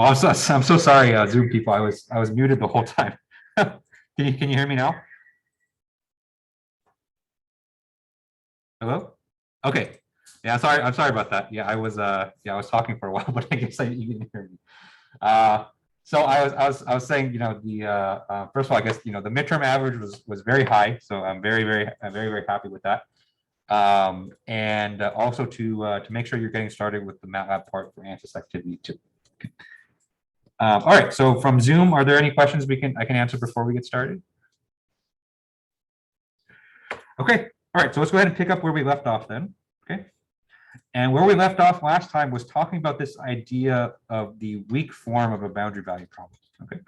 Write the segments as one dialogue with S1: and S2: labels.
S1: Oh, I'm so sorry, Zoom people. I was muted the whole time. Can you hear me now? Hello? Okay. Yeah, sorry. I'm sorry about that. I was talking for a while, but I guess you didn't hear me. Uh, so I was saying, the first of all, I guess the midterm average was very high, so I'm very happy with that. And also to make sure you're getting started with the MATLAB part for ANSYS activity too. All right, so from Zoom, are there any questions I can answer before we get started? Okay, all right, so let's go ahead and pick up where we left off then. Okay, and where we left off last time was talking about this idea of the weak form of a boundary value problem. Okay,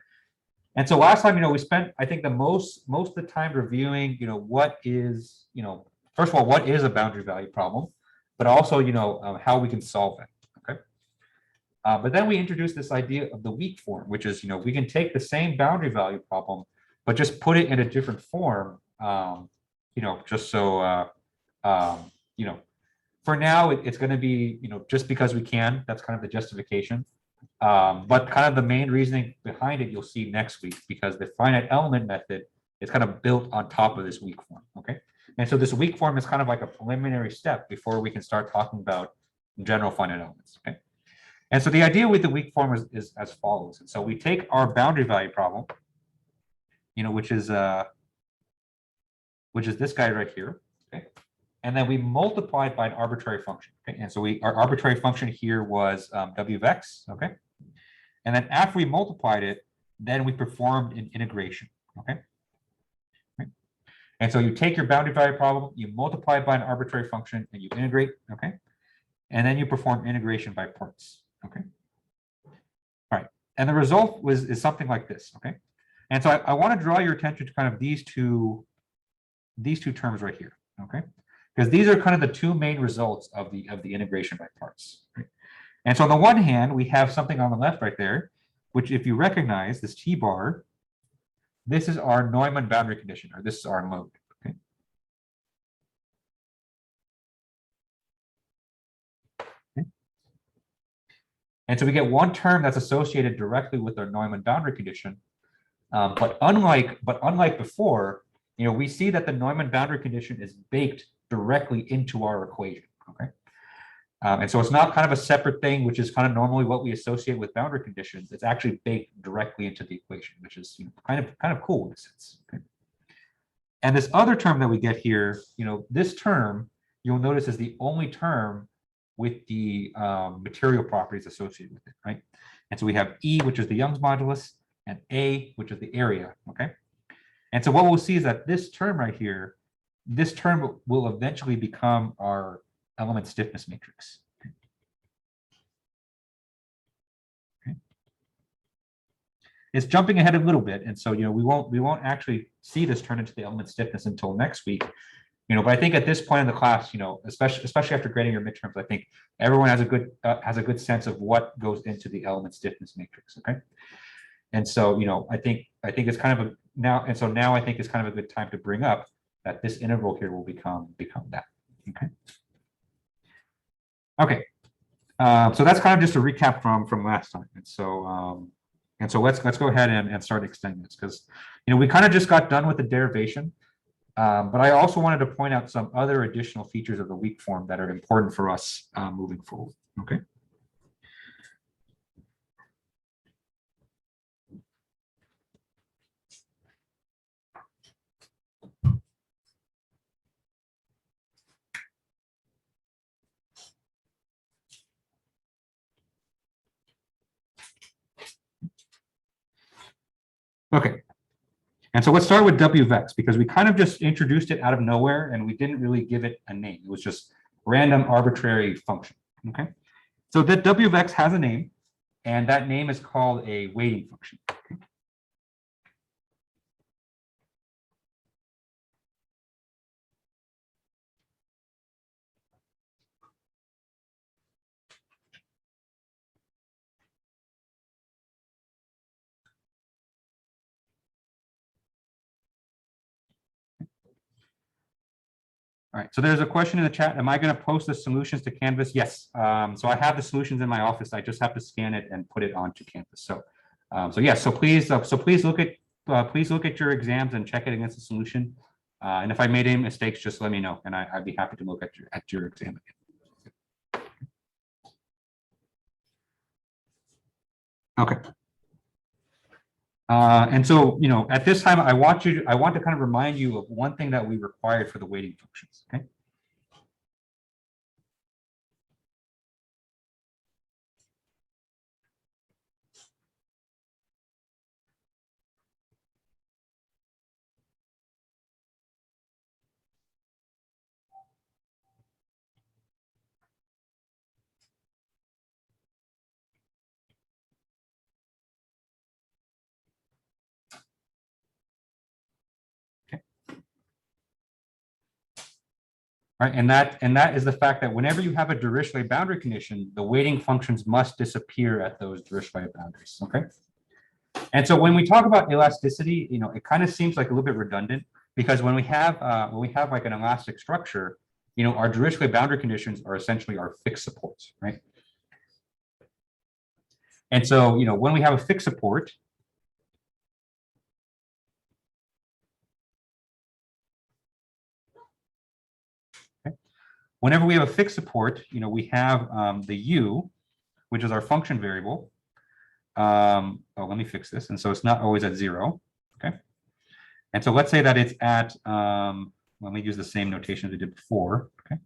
S1: and so last time, we spent, I think, the most of the time reviewing, what is, first of all, what is a boundary value problem, but also, how we can solve it. Okay. But then we introduced this idea of the weak form, which is, we can take the same boundary value problem, but just put it in a different form, just so, for now, it's going to be, just because we can. That's kind of the justification. But kind of the main reasoning behind it, you'll see next week, because the finite element method is kind of built on top of this weak form. Okay. And so this weak form is kind of like a preliminary step before we can start talking about general finite elements. Okay. And so the idea with the weak form is as follows. And so we take our boundary value problem, which is this guy right here. Okay. And then we multiply it by an arbitrary function. Okay. And so our arbitrary function here was w of x. Okay. And then after we multiplied it, then we performed an integration. Okay. And so you take your boundary value problem, you multiply it by an arbitrary function, and you integrate. Okay. And then you perform integration by parts. Okay. All right. And the result is something like this. Okay. And so I want to draw your attention to kind of these two terms right here. Okay. Because these are kind of the two main results of the integration by parts. Right? And so on the one hand, we have something on the left right there, which if you recognize this T bar, this is our Neumann boundary condition, or this is our load. Okay. Okay. And so we get one term that's associated directly with our Neumann boundary condition. But unlike before, we see that the Neumann boundary condition is baked directly into our equation. Okay. And so it's not kind of a separate thing, which is kind of normally what we associate with boundary conditions. It's actually baked directly into the equation, which is kind of cool in a sense. Okay. And this other term that we get here, this term you'll notice is the only term with the material properties associated with it, right? And so we have E, which is the Young's modulus, and A, which is the area. Okay. And so what we'll see is that this term right here, this term will eventually become our element stiffness matrix. Okay. It's jumping ahead a little bit, and so we won't actually see this turn into the element stiffness until next week. But I think at this point in the class, especially after grading your midterms, I think everyone has a good sense of what goes into the element stiffness matrix. Okay. And so I think it's kind of now I think it's kind of a good time to bring up that this integral here will become that. Okay. Okay. So that's kind of just a recap from last time. And so let's go ahead and start extending this, because we kind of just got done with the derivation. But I also wanted to point out some other additional features of the weak form that are important for us moving forward. Okay. Okay. And so let's start with w of x, because we kind of just introduced it out of nowhere and we didn't really give it a name. It was just random arbitrary function. Okay. So that w of x has a name, and that name is called a weighting function. Okay. All right, so there's a question in the chat. Am I going to post the solutions to Canvas? Yes. So I have the solutions in my office. I just have to scan it and put it onto Canvas. So, yes. So please look at your exams and check it against the solution. And if I made any mistakes, just let me know, and I'd be happy to look at your exam again. Okay. And so, at this time, I want to kind of remind you of one thing that we required for the weighting functions. Okay. Right, and that is the fact that whenever you have a Dirichlet boundary condition, the weighting functions must disappear at those Dirichlet boundaries. Okay, and so when we talk about elasticity, it kind of seems like a little bit redundant, because when we have like an elastic structure, our Dirichlet boundary conditions are essentially our fixed supports, right? And so when we have a fixed support, whenever we have a fixed support, we have the u, which is our function variable. Oh, let me fix this. And so it's not always at 0. Okay. And so let's say that it's at, let me use the same notation as we did before. Okay.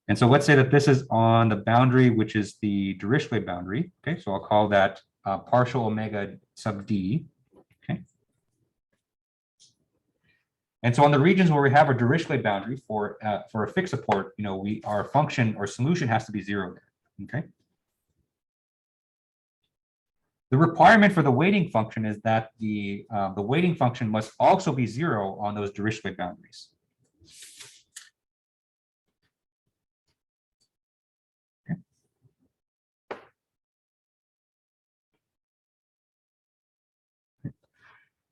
S1: And so let's say that this is on the boundary, which is the Dirichlet boundary. Okay. So I'll call that partial omega sub d. Okay. And so on the regions where we have a Dirichlet boundary for a fixed support, our function or solution has to be 0 there. Okay. The requirement for the weighting function is that the weighting function must also be 0 on those Dirichlet boundaries. Okay.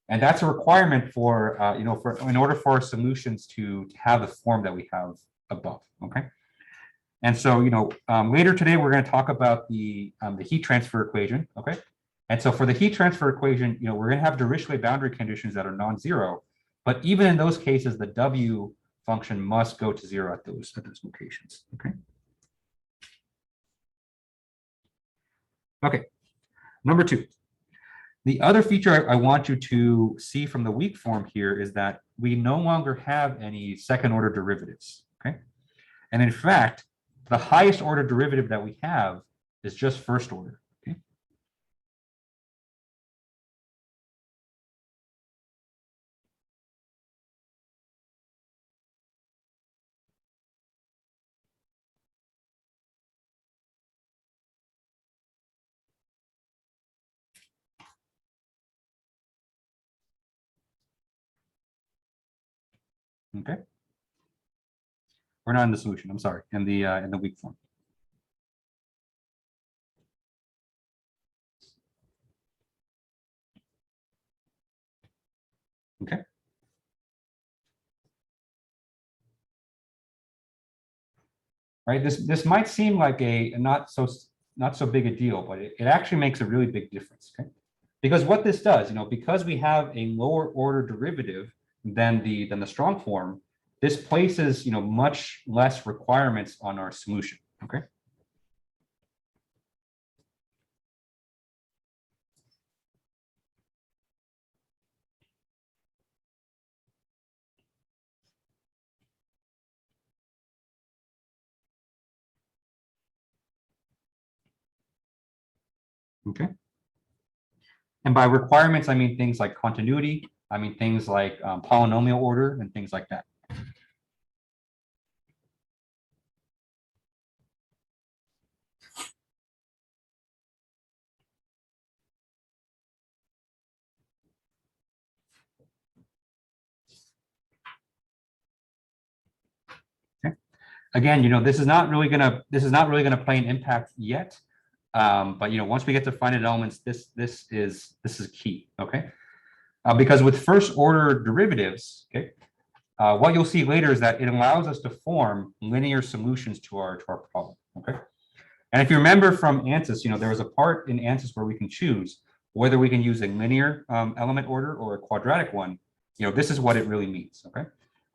S1: And that's a requirement for in order for our solutions to have the form that we have above. Okay. And so later today we're going to talk about the heat transfer equation. Okay. And so for the heat transfer equation, we're going to have Dirichlet boundary conditions that are non-zero, but even in those cases, the W function must go to 0 at those locations. Okay. Okay. Number 2. The other feature I want you to see from the weak form here is that we no longer have any second order derivatives. Okay. And in fact, the highest order derivative that we have is just first order. Okay. Or not in the solution, I'm sorry, in the weak form. Okay. Right. This might seem like a not so big a deal, but it actually makes a really big difference. Okay. Because what this does, because we have a lower order derivative than the strong form, this places much less requirements on our solution. Okay. Okay. And by requirements, I mean things like continuity. I mean things like polynomial order and things like that. Okay. Again, this is not really gonna play an impact yet. But once we get to finite elements, this is key. Okay. Because with first order derivatives, okay, what you'll see later is that it allows us to form linear solutions to our problem. Okay. And if you remember from ANSYS, there was a part in ANSYS where we can choose whether we can use a linear element order or a quadratic one. This is what it really means. Okay.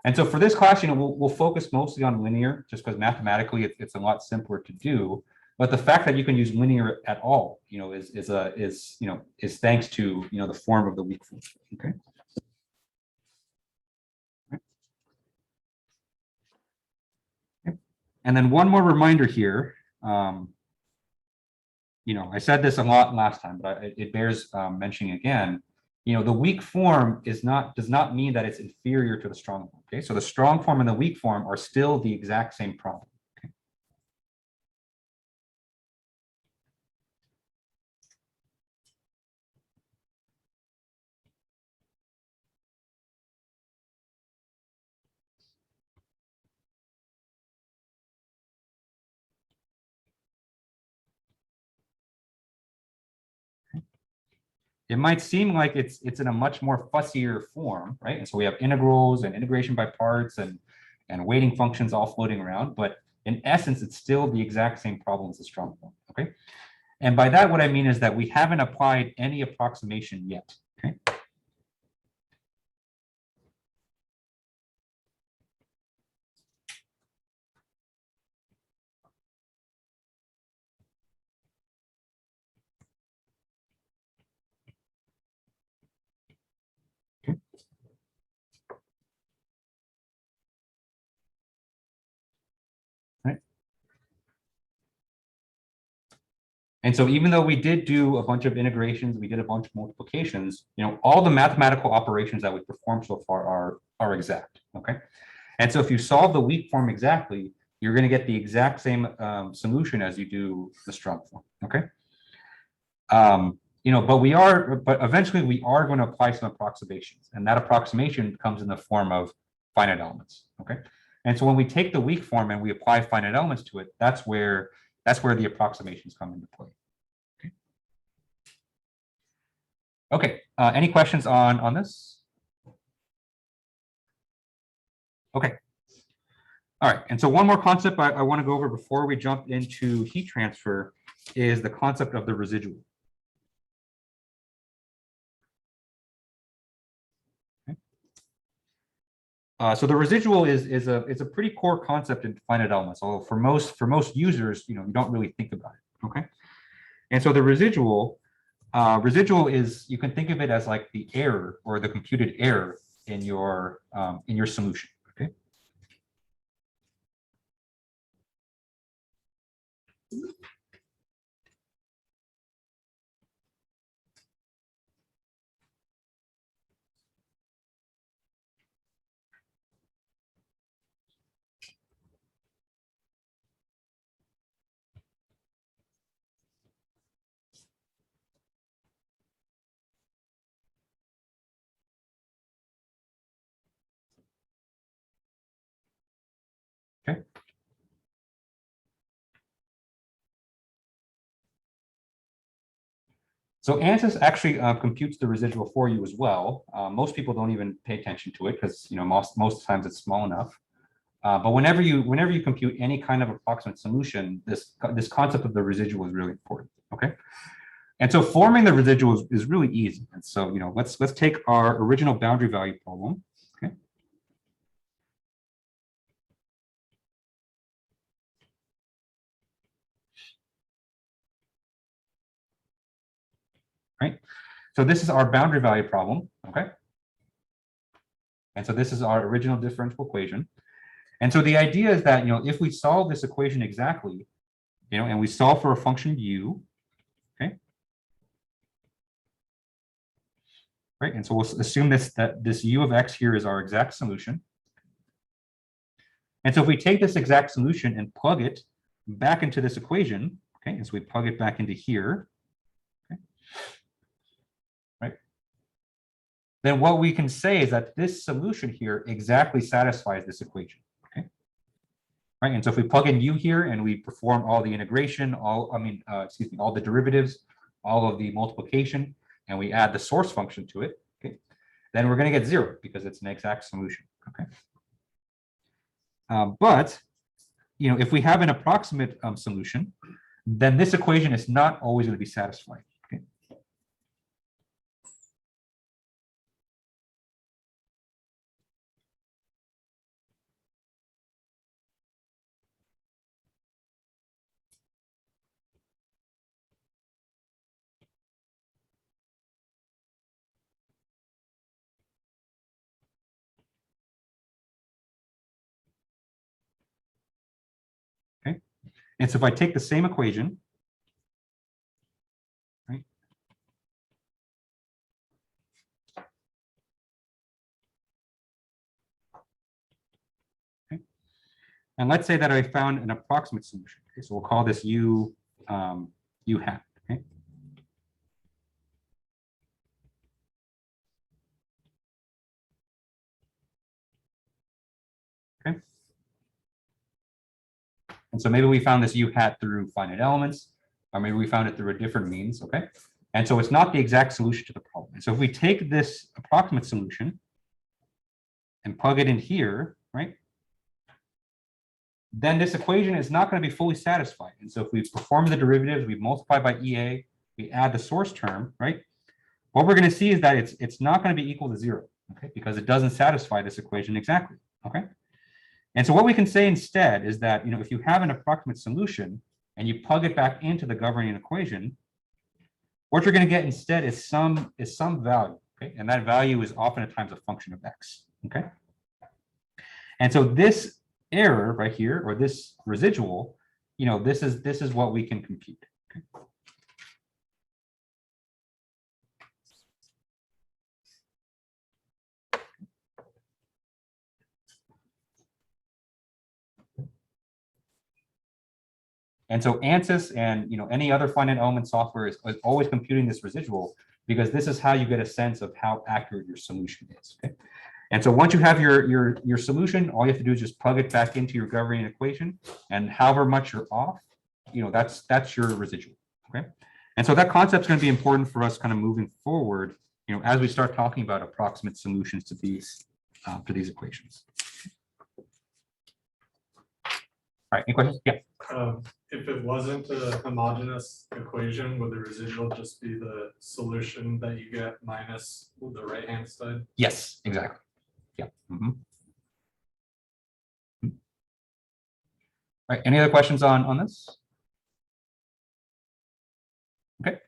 S1: And so for this class, we'll focus mostly on linear, just because mathematically it's a lot simpler to do. But the fact that you can use linear at all, is thanks to the form of the weak form. Okay. And then one more reminder here. I said this a lot last time, but it bears mentioning again. The weak form does not mean that it's inferior to the strong form. Okay, so the strong form and the weak form are still the exact same problem. Okay? It might seem like it's in a much more fussier form, right? And so we have integrals and integration by parts and weighting functions all floating around, but in essence, it's still the exact same problem as the strong form, okay? And by that, what I mean is that we haven't applied any approximation yet, okay? And so even though we did do a bunch of integrations, we did a bunch of multiplications, all the mathematical operations that we performed so far are exact, okay? And so if you solve the weak form exactly, you're going to get the exact same solution as you do the strong form, okay? But eventually we are going to apply some approximations, and that approximation comes in the form of finite elements, okay? And so when we take the weak form and we apply finite elements to it, that's where the approximations come into play. Okay. Any questions on this? Okay. All right. And so one more concept I want to go over before we jump into heat transfer is the concept of the residual. So the residual is a pretty core concept in finite elements, although for most users, you don't really think about it. Okay. And so the residual is, you can think of it as like the error or the computed error in your solution. Okay. Okay. So ANSYS actually computes the residual for you as well. Most people don't even pay attention to it because most times it's small enough. But whenever you compute any kind of approximate solution, this concept of the residual is really important. Okay. And so forming the residual is really easy. And so let's take our original boundary value problem. Okay. Right. So this is our boundary value problem. Okay. And so this is our original differential equation. And so the idea is that if we solve this equation exactly, and we solve for a function u, okay, right, and so we'll assume that this u of x here is our exact solution. And so if we take this exact solution and plug it back into this equation, okay, and so we plug it back into here, okay, right, then what we can say is that this solution here exactly satisfies this equation. Right, and so if we plug in u here and we perform all the integration, all the derivatives, all of the multiplication, and we add the source function to it, okay, then we're going to get 0 because it's an exact solution. Okay. But if we have an approximate solution, then this equation is not always going to be satisfied. Okay. Okay. And so if I take the same equation, right? Okay. And let's say that I found an approximate solution. Okay, so we'll call this U hat. Okay. Okay. And so maybe we found this U hat through finite elements, or maybe we found it through a different means. Okay. And so it's not the exact solution to the problem. And so if we take this approximate solution and plug it in here, right, then this equation is not going to be fully satisfied. And so if we perform the derivatives, we multiply by EA, we add the source term, right, what we're going to see is that it's not going to be equal to 0, okay, because it doesn't satisfy this equation exactly. Okay. And so what we can say instead is that, if you have an approximate solution and you plug it back into the governing equation, what you're going to get instead is some value, okay? And that value is often at times a function of x, okay? And so this error right here, or this residual, this is what we can compute. Okay? And so ANSYS and any other finite element software is always computing this residual, because this is how you get a sense of how accurate your solution is. Okay? And so once you have your solution, all you have to do is just plug it back into your governing equation, and however much you're off, that's your residual. Okay. And so that concept is going to be important for us kind of moving forward, as we start talking about approximate solutions to these equations. All right, any questions? Yeah.
S2: If it wasn't a homogeneous equation, would the residual just be the solution that you get minus the right-hand side?
S1: Yes, exactly. Yeah. Mm-hmm. All right, any other questions on this? Okay.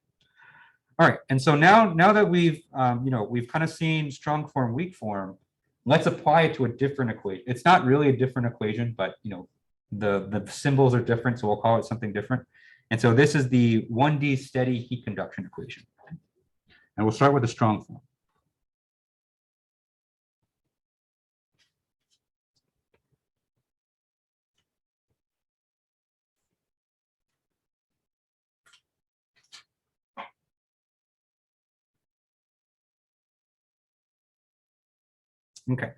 S1: All right, and so now that we've we've kind of seen strong form, weak form, let's apply it to a different equation. It's not really a different equation, but the symbols are different, so we'll call it something different. And so this is the 1D steady heat conduction equation. And we'll start with the strong form. Okay.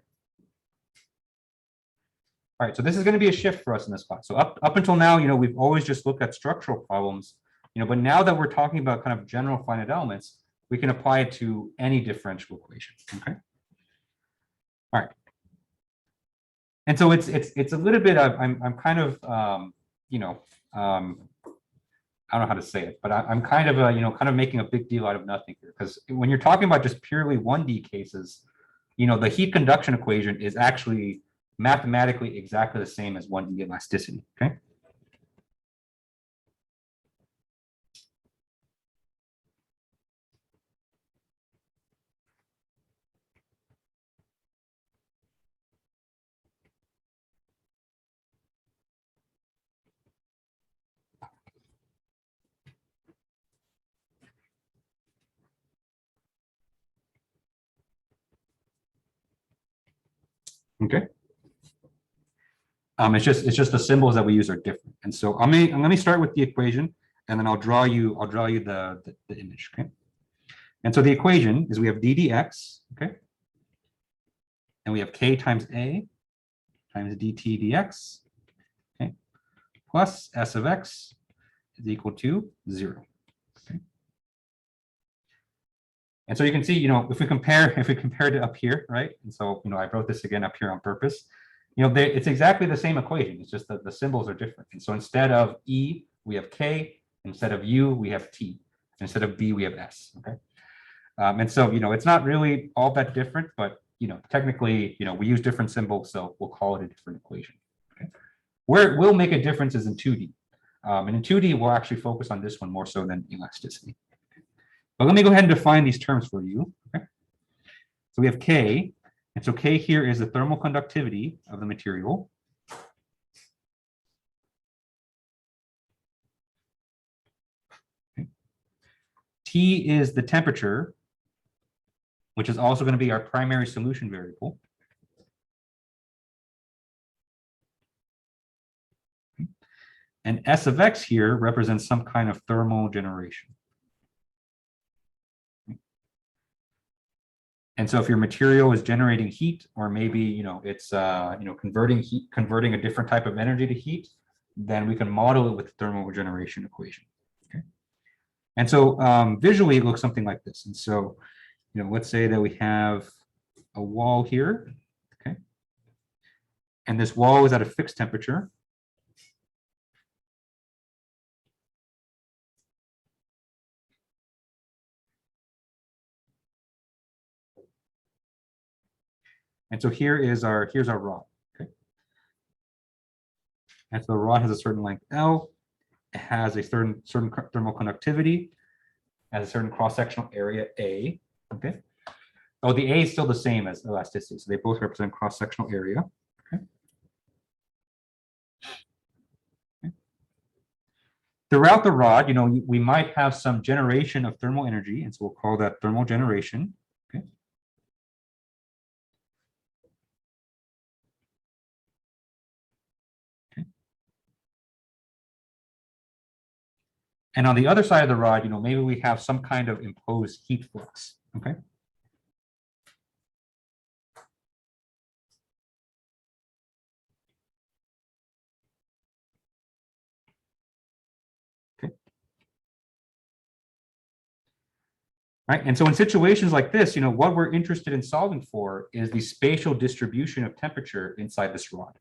S1: All right, so this is going to be a shift for us in this class. So up until now, we've always just looked at structural problems, but now that we're talking about kind of general finite elements, we can apply it to any differential equation. Okay. All right. And so it's a little bit of I'm kind of I don't know how to say it, but I'm kind of kind of making a big deal out of nothing here, because when you're talking about just purely 1D cases, the heat conduction equation is actually mathematically exactly the same as 1D elasticity. Okay. Okay. It's just the symbols that we use are different. And so let me start with the equation, and then I'll draw you the image. Okay. And so the equation is we have d dx, okay, and we have k times a times dt dx, okay, plus s of x is equal to 0. Okay. And so you can see, you know, if we compare it up here, right? And so, you know, I wrote this again up here on purpose. You know, it's exactly the same equation. It's just that the symbols are different. And so instead of E, we have K. Instead of U, we have T. Instead of B, we have S. Okay. And so, you know, it's not really all that different, but, you know, technically, you know, we use different symbols, so we'll call it a different equation. Okay. Where it will make a difference is in 2D. And in 2D, we'll actually focus on this one more so than elasticity. But let me go ahead and define these terms for you. Okay. So we have K, and so K here is the thermal conductivity of the material. Okay. T is the temperature, which is also going to be our primary solution variable. Okay. And S of X here represents some kind of thermal generation. And so if your material is generating heat, or maybe, you know, it's, you know, converting a different type of energy to heat, then we can model it with the thermal regeneration equation. Okay. And so visually it looks something like this. And so, you know, let's say that we have a wall here. Okay. And this wall is at a fixed temperature. And so here's our rod. Okay. And so the rod has a certain length L, it has a certain thermal conductivity, has a certain cross-sectional area A. Okay. Oh, the A is still the same as elasticity, so they both represent cross-sectional area. Okay. Okay. Throughout the rod, you know, we might have some generation of thermal energy, and so we'll call that thermal generation. Okay. And on the other side of the rod, you know, maybe we have some kind of imposed heat flux. Okay. Okay. Right. And so in situations like this, you know, what we're interested in solving for is the spatial distribution of temperature inside this rod.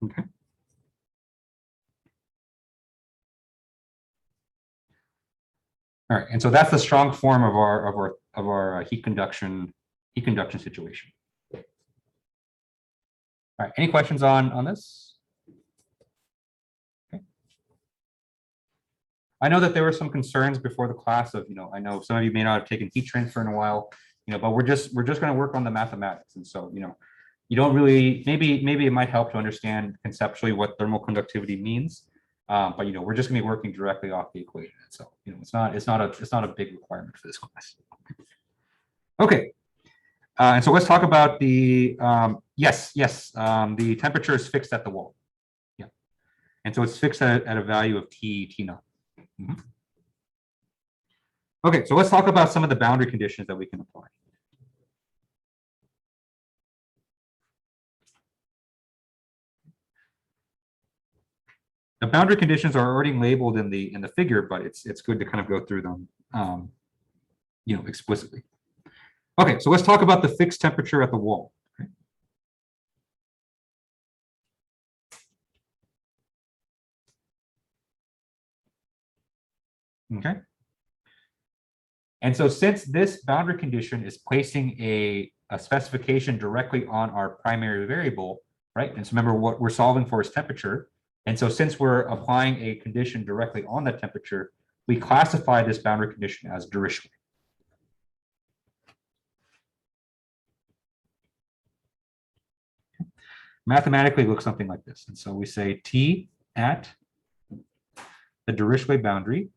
S1: Okay. All right, and so that's the strong form of our heat conduction situation. All right, any questions on this? Okay. I know that there were some concerns before the class of, you know, I know some of you may not have taken heat transfer in a while, you know, but we're just going to work on the mathematics, and so, you know, you don't really, maybe it might help to understand conceptually what thermal conductivity means. But, you know, we're just going to be working directly off the equation. So, you know, it's not a big requirement for this class. Okay. And so let's talk about the, yes, the temperature is fixed at the wall. Yeah. And so it's fixed at a value of T naught. Mm-hmm. Okay, so let's talk about some of the boundary conditions that we can apply. The boundary conditions are already labeled in the figure, but it's good to kind of go through them, you know, explicitly. Okay, so let's talk about the fixed temperature at the wall. Okay. Okay. And so since this boundary condition is placing a specification directly on our primary variable, right? And so remember, what we're solving for is temperature. And so since we're applying a condition directly on that temperature, we classify this boundary condition as Dirichlet. Mathematically, it looks something like this. And so we say T at the Dirichlet boundary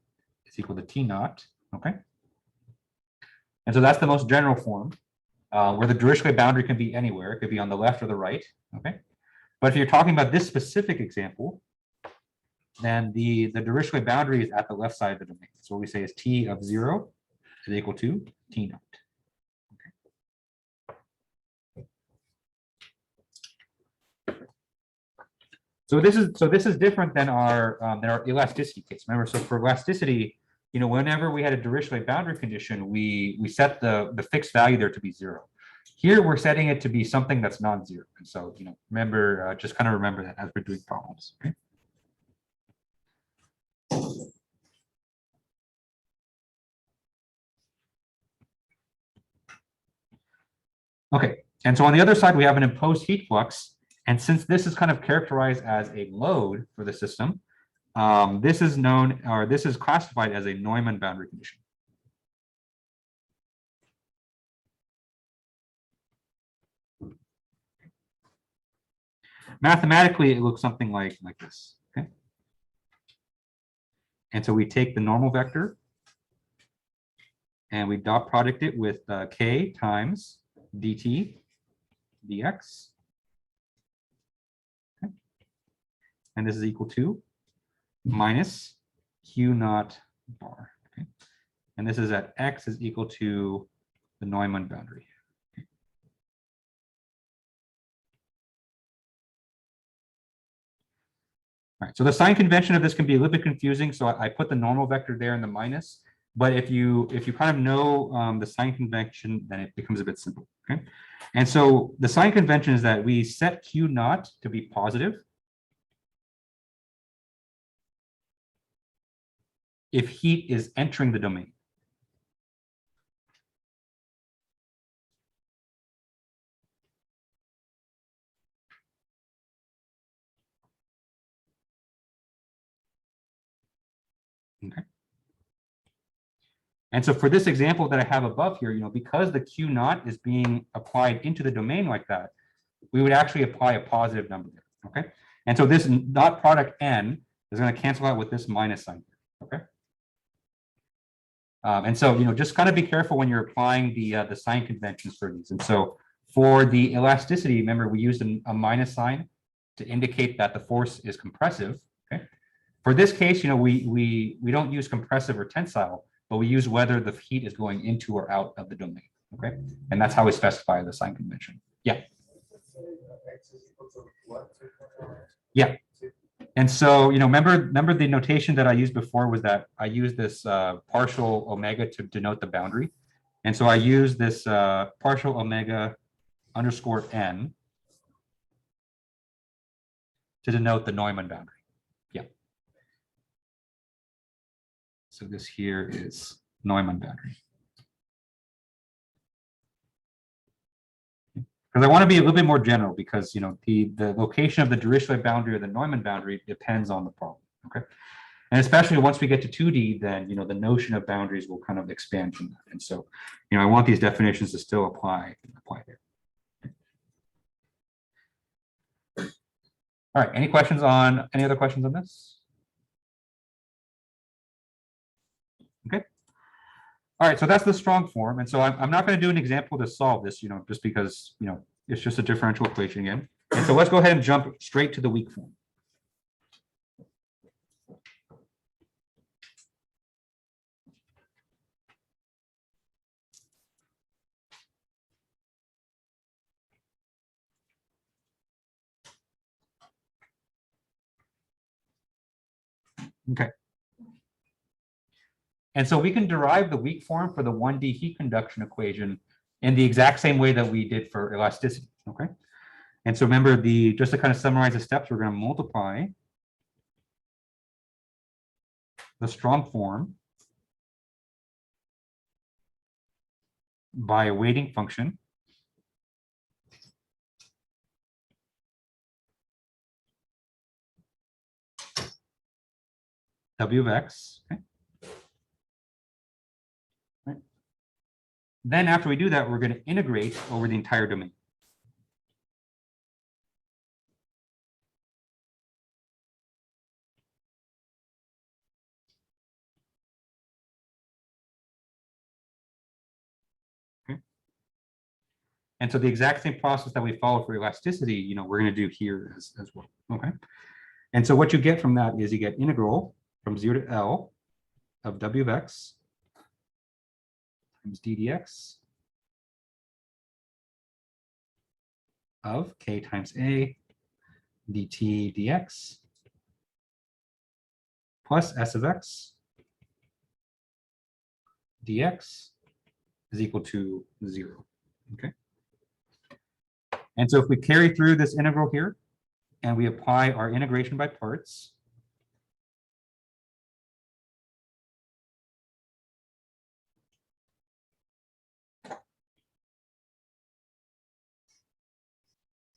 S1: is equal to T naught, okay? And so that's the most general form, where the Dirichlet boundary can be anywhere. It could be on the left or the right, okay? But if you're talking about this specific example, then the Dirichlet boundary is at the left side of the domain. So what we say is T of 0 is equal to T naught. So this is different than our elasticity case. Remember, so for elasticity, whenever we had a Dirichlet boundary condition, we set the fixed value there to be 0. Here we're setting it to be something that's non-zero. And so remember, just kind of remember that as we're doing problems. Okay? Okay, and so on the other side, we have an imposed heat flux. And since this is kind of characterized as a load for the system, this is classified as a Neumann boundary condition. Mathematically, it looks something like this. Okay, and so we take the normal vector and we dot product it with k times dt dx. Okay. And this is equal to minus q naught bar. Okay. And this is at x is equal to the Neumann boundary. Okay. All right, so the sign convention of this can be a little bit confusing. So I put the normal vector there in the minus, but if you kind of know the sign convention, then it becomes a bit simple. Okay. And so the sign convention is that we set q naught to be positive if heat is entering the domain. Okay. And so for this example that I have above here, because the q naught is being applied into the domain like that, we would actually apply a positive number there. Okay. And so this dot product n is going to cancel out with this minus sign here. Okay. And so, just kind of be careful when you're applying the sign conventions for these. And so for the elasticity, remember, we used a minus sign to indicate that the force is compressive. Okay. For this case, we don't use compressive or tensile, but we use whether the heat is going into or out of the domain. Okay. And that's how we specify the sign convention. Yeah. Yeah. And so, remember the notation that I used before was that I used this partial omega to denote the boundary. And so I use this partial omega underscore n to denote the Neumann boundary. Yeah. So this here is Neumann boundary. Because I want to be a little bit more general because, the location of the Dirichlet boundary or the Neumann boundary depends on the problem. Okay. And especially once we get to 2D, then, the notion of boundaries will kind of expand from that. And so, I want these definitions to still apply there. All right. Any other questions on this? Okay. All right. So that's the strong form. And so I'm not going to do an example to solve this, just because, it's just a differential equation again. And so let's go ahead and jump straight to the weak form. Okay. And so we can derive the weak form for the 1D heat conduction equation in the exact same way that we did for elasticity. Okay. And so remember, just to kind of summarize the steps, we're going to multiply the strong form by a weighting function w of x. Okay. Right. Then after we do that, we're going to integrate over the entire domain. And so the exact same process that we follow for elasticity, you know, we're going to do here as well. Okay. And so what you get from that is you get integral from 0 to L of W of x times d dx of k times a dt dx plus s of x dx is equal to 0. Okay. And so if we carry through this integral here and we apply our integration by parts,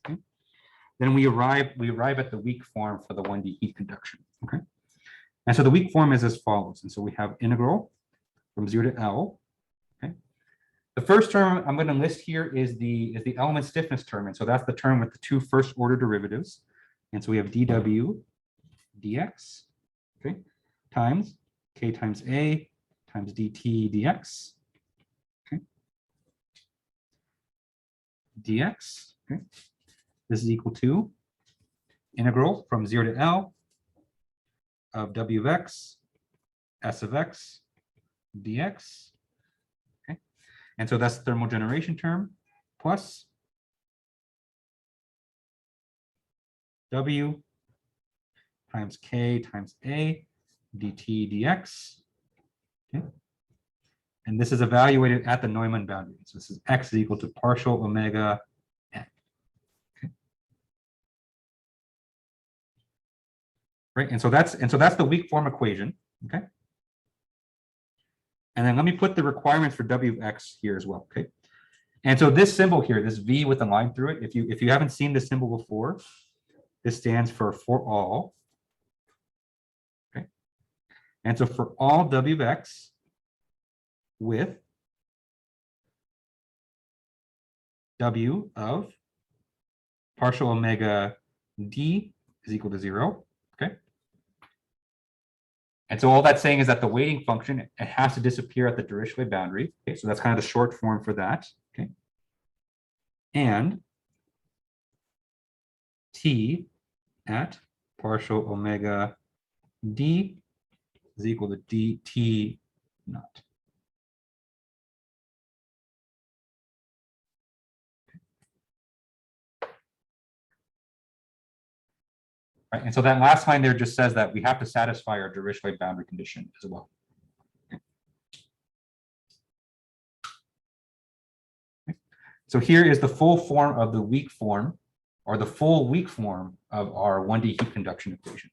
S1: okay, then we arrive at the weak form for the 1D heat conduction. Okay. And so the weak form is as follows. And so we have integral from 0 to L. Okay. The first term I'm going to list here is the element stiffness term. And so that's the term with the two first order derivatives. And so we have dw dx, okay, times k times a times dt dx, okay, dx, okay. This is equal to integral from 0 to L of w of x, s of x, dx, okay. And so that's the thermal generation term plus w times k times a dt dx, okay. And this is evaluated at the Neumann boundary. So this is x is equal to partial omega n. Okay. Right, and so that's the weak form equation. Okay. And then let me put the requirements for w of x here as well. Okay. And so this symbol here, this v with a line through it, if you haven't seen this symbol before, this stands for all. Okay. And so for all w of x with w of partial omega d is equal to 0. Okay. And so all that's saying is that the weighting function, it has to disappear at the Dirichlet boundary. Okay. So that's kind of the short form for that. Okay. And t at partial omega d is equal to dt naught. Right, and so that last line there just says that we have to satisfy our Dirichlet boundary condition as well. Okay. So here is the full form of the weak form, or the full weak form of our 1D heat conduction equation.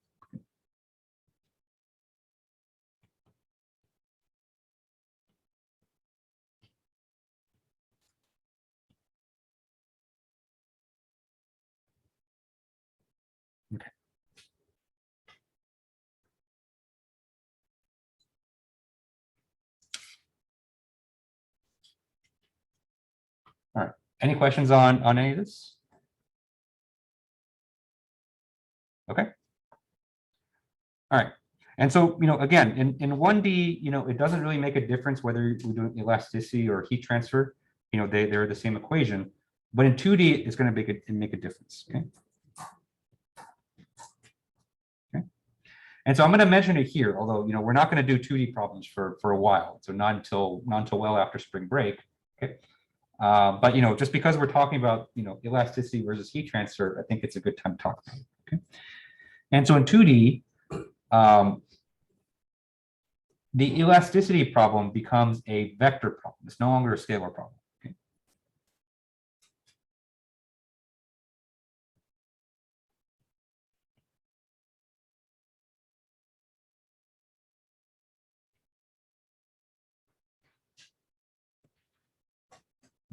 S1: Okay. All right. Any questions on any of this? Okay. All right. And so, you know, again, in 1D, you know, it doesn't really make a difference whether we're doing elasticity or heat transfer. You know, they're the same equation. But in 2D, it's going to make a difference. Okay. Okay. And so I'm going to mention it here, although, you know, we're not going to do 2D problems for a while. So not until well after spring break. Okay. But, you know, just because we're talking about, you know, elasticity versus heat transfer, I think it's a good time to talk about it. Okay. And so in 2D, the elasticity problem becomes a vector problem. It's no longer a scalar problem. Okay.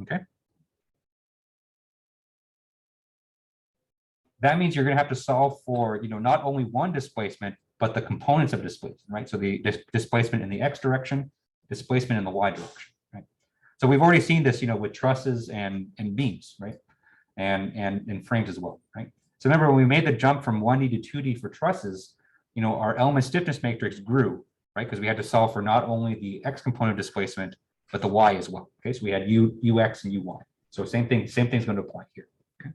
S1: Okay. That means you're going to have to solve for, you know, not only one displacement, but the components of displacement, right? So the displacement in the x direction, displacement in the y direction, right? So we've already seen this, you know, with trusses and beams, right? And frames as well, right? So remember when we made the jump from 1D to 2D for trusses, you know, our element stiffness matrix grew, right? Because we had to solve for not only the x component displacement, but the y as well. Okay, so we had ux and uy. So same thing's going to apply here. Okay.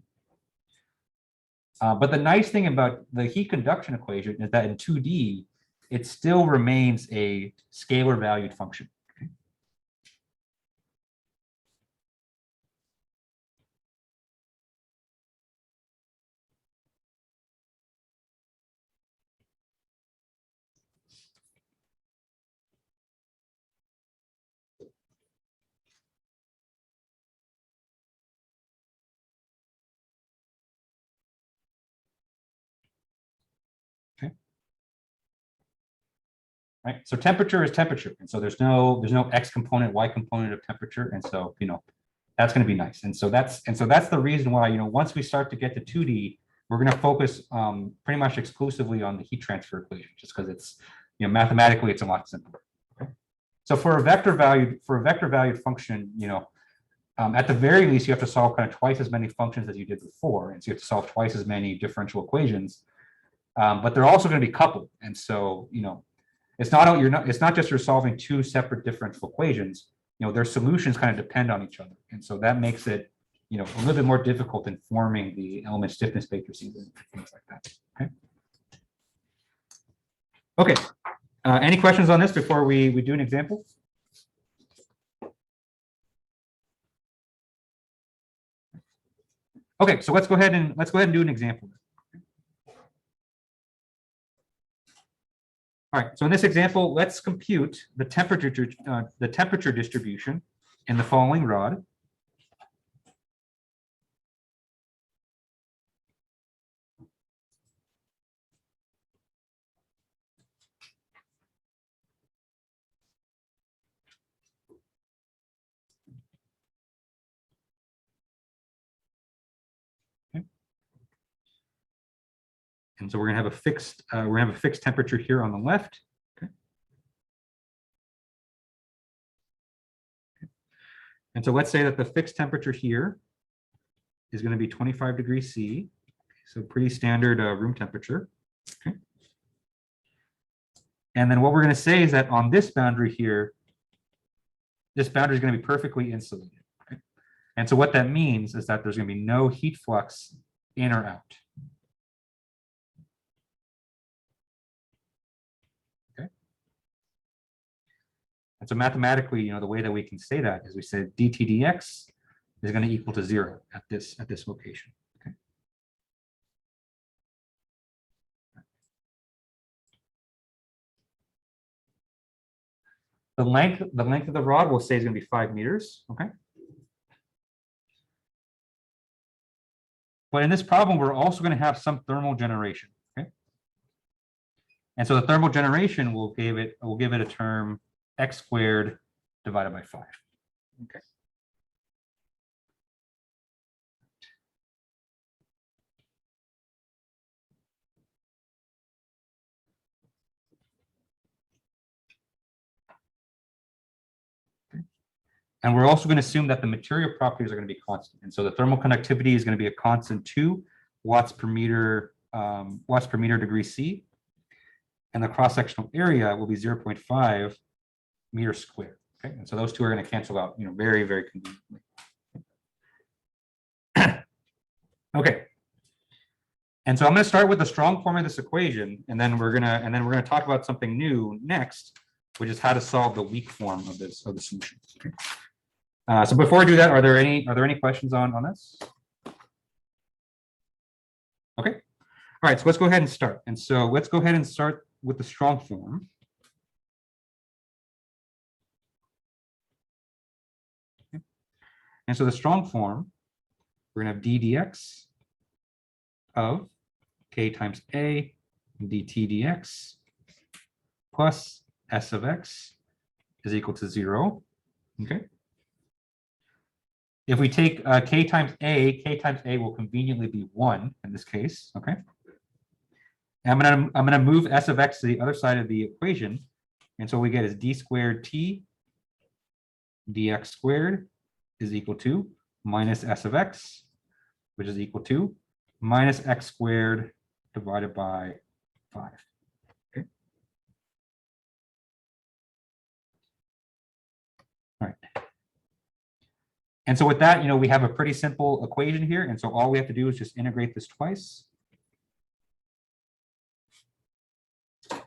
S1: But the nice thing about the heat conduction equation is that in 2D, it still remains a scalar valued function. Okay. Right. So temperature is temperature. And so there's no X component, Y component of temperature. And so, that's going to be nice. And so that's the reason why, once we start to get to 2D, we're going to focus pretty much exclusively on the heat transfer equation, just because it's, mathematically it's a lot simpler. Okay. So for a vector valued function, at the very least, you have to solve kind of twice as many functions as you did before. And so you have to solve twice as many differential equations, but they're also going to be coupled. And so, it's not just you're solving two separate differential equations, their solutions kind of depend on each other. And so that makes it, a little bit more difficult in forming the element stiffness matrices and things like that. Okay. Okay. Any questions on this before we do an example? Okay, so let's go ahead and do an example. All right, so in this example, let's compute the temperature distribution in the following rod. Okay. And so we're gonna have a fixed temperature here on the left. Okay. And so let's say that the fixed temperature here is going to be 25 degrees C. So pretty standard room temperature. Okay. And then what we're going to say is that on this boundary here, this boundary is going to be perfectly insulated. Okay. And so what that means is that there's going to be no heat flux in or out. Okay. And so mathematically, the way that we can say that is we said dt dx is going to equal to 0 at this location. Okay. The length of the rod we'll say is going to be 5 meters. Okay. But in this problem, we're also going to have some thermal generation. Okay. And so the thermal generation will give it a term x squared divided by 5. Okay. And we're also going to assume that the material properties are going to be constant. And so the thermal conductivity is going to be a constant 2 watts per meter degree C. And the cross-sectional area will be 0.5 meters squared. Okay. And so those two are going to cancel out, very, very conveniently. Okay. And so I'm going to start with the strong form of this equation, and then we're going to talk about something new next, which is how to solve the weak form of the solution. Okay. So before we do that, are there any questions on this? Okay. All right. So let's go ahead and start. And so let's go ahead and start with the strong form. Okay. And so the strong form, we're going to have d dx of k times a dt dx plus s of x is equal to 0. Okay. If we take k times a will conveniently be 1 in this case. Okay. And I'm gonna move s of x to the other side of the equation, and so what we get is d squared t dx squared is equal to minus s of x, which is equal to minus x squared divided by 5. Okay. All right. And so with that, we have a pretty simple equation here. And so all we have to do is just integrate this twice. Okay.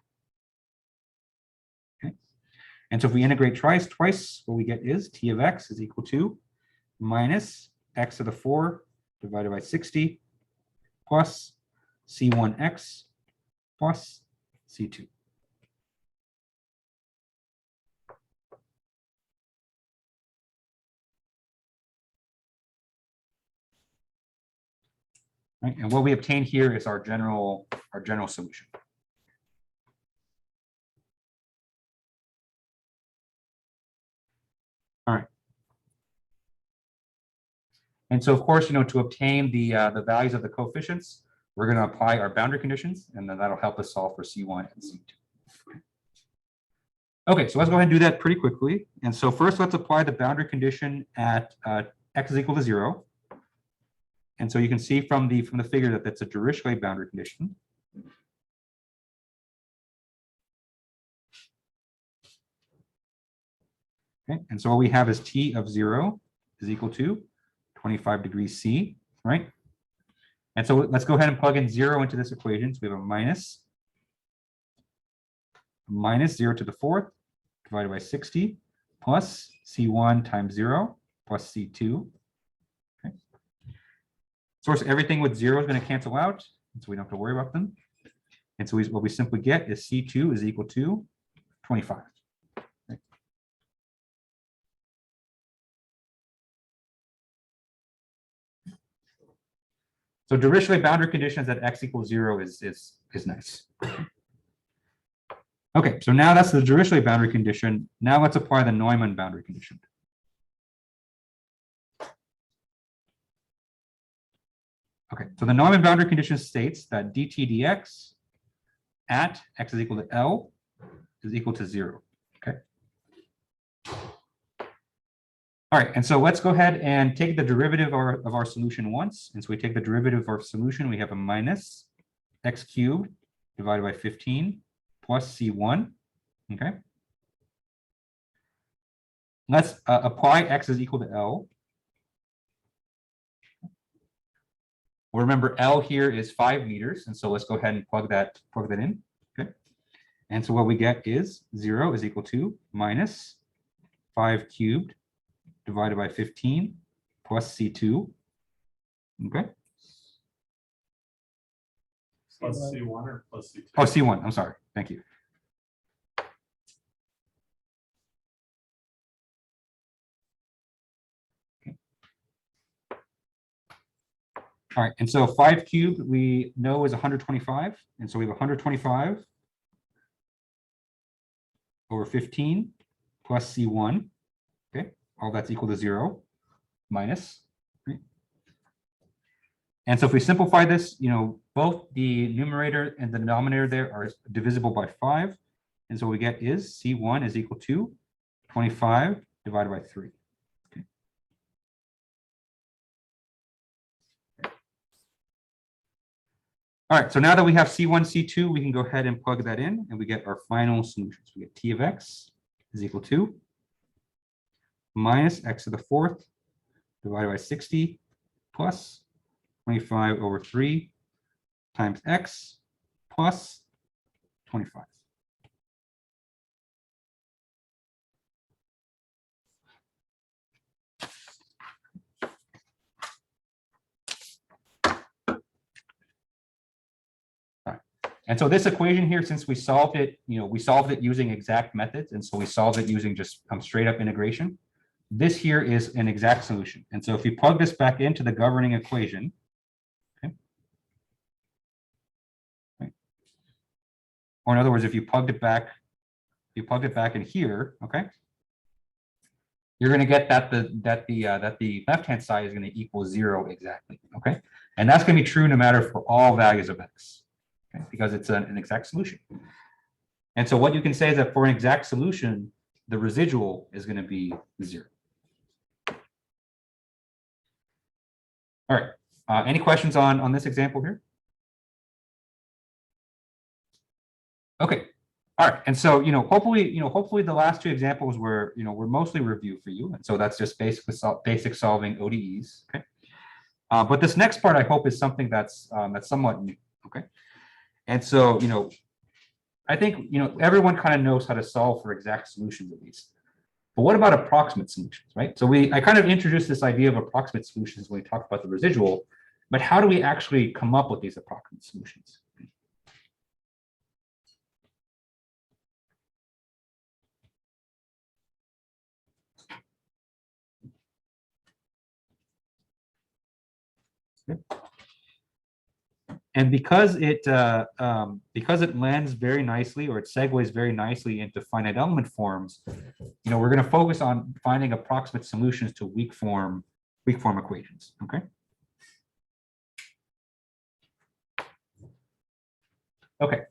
S1: And so if we integrate twice, what we get is T of x is equal to minus x to the 4 divided by 60 plus C1x plus C2. Right? And what we obtain here is our general solution. All right. And so, of course, to obtain the values of the coefficients, we're going to apply our boundary conditions, and then that'll help us solve for C1 and C2. Okay, so let's go ahead and do that pretty quickly. And so first, let's apply the boundary condition at x is equal to 0. And so you can see from the figure that that's a Dirichlet boundary condition. Okay, and so what we have is T of 0 is equal to 25 degrees C, right? And so let's go ahead and plug in 0 into this equation. So we have a minus 0 to the 4th divided by 60 plus C1 times 0 plus C2. Okay. Of course, everything with 0 is going to cancel out, so we don't have to worry about them. And so what we simply get is C2 is equal to 25. Okay. So Dirichlet boundary conditions at x equals 0 is nice. Okay, so now that's the Dirichlet boundary condition. Now let's apply the Neumann boundary condition. Okay, so the Neumann boundary condition states that dt dx at x is equal to L is equal to 0. Okay. All right, and so let's go ahead and take the derivative of our solution once. And so we take the derivative of our solution, we have a minus x cubed divided by 15 plus C1, okay? Let's apply x is equal to L. Well, remember L here is 5 meters, and so let's go ahead and plug that in, okay? And so what we get is 0 is equal to minus 5 cubed divided by 15 plus C2, okay?
S2: Plus C1 or plus C2?
S1: Oh, C1, I'm sorry, thank you. Okay. All right, and so 5 cubed we know is 125, and so we have 125 over 15 plus C1, okay? All that's equal to 0 minus, right? And so if we simplify this, both the numerator and the denominator there are divisible by 5. And so what we get is C1 is equal to 25 divided by 3. Okay. All right, so now that we have C1, C2, we can go ahead and plug that in, and we get our final solutions. We get T of x is equal to minus x to the 4th divided by 60 plus 25 over 3 times x plus 25. All right. And so this equation here, since we solved it, we solved it using exact methods, and so we solved it using just straight up integration. This here is an exact solution. And so if you plug this back into the governing equation, okay, right, or in other words, if you plugged it back in here, okay, you're going to get that the left-hand side is going to equal 0 exactly, okay? And that's going to be true no matter for all values of x, okay, because it's an exact solution. And so what you can say is that for an exact solution, the residual is going to be 0. All right. Any questions on this example here? Okay. All right, and so hopefully the last two examples were were mostly review for you, and so that's just basic solving ODEs. Okay, but this next part I hope is something that's somewhat new. Okay, and so I think everyone kind of knows how to solve for exact solutions at least. But what about approximate solutions, right? So I kind of introduced this idea of approximate solutions when we talked about the residual, but how do we actually come up with these approximate solutions? And because it lands very nicely, or it segues very nicely into finite element forms, we're going to focus on finding approximate solutions to weak form equations. Okay. Okay.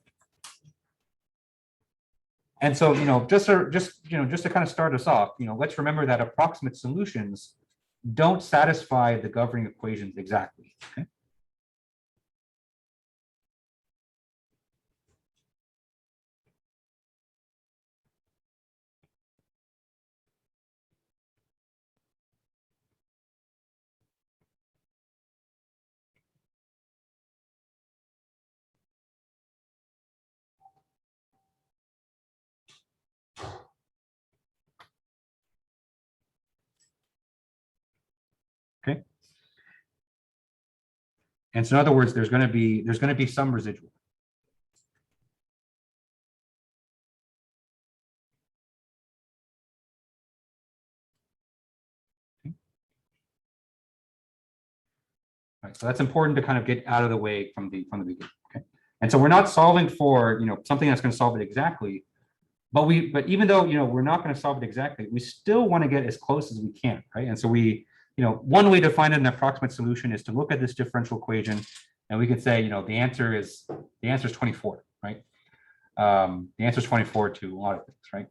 S1: And so just to kind of start us off, let's remember that approximate solutions don't satisfy the governing equations exactly. Okay. Okay. And so in other words, there's going to be some residual. Okay. All right, so that's important to kind of get out of the way from the beginning. Okay. And so we're not solving for something that's going to solve it exactly, but even though we're not going to solve it exactly, we still want to get as close as we can, right? And so one way to find an approximate solution is to look at this differential equation, and we could say the answer is 24, right? The answer is 24 to a lot of things, right?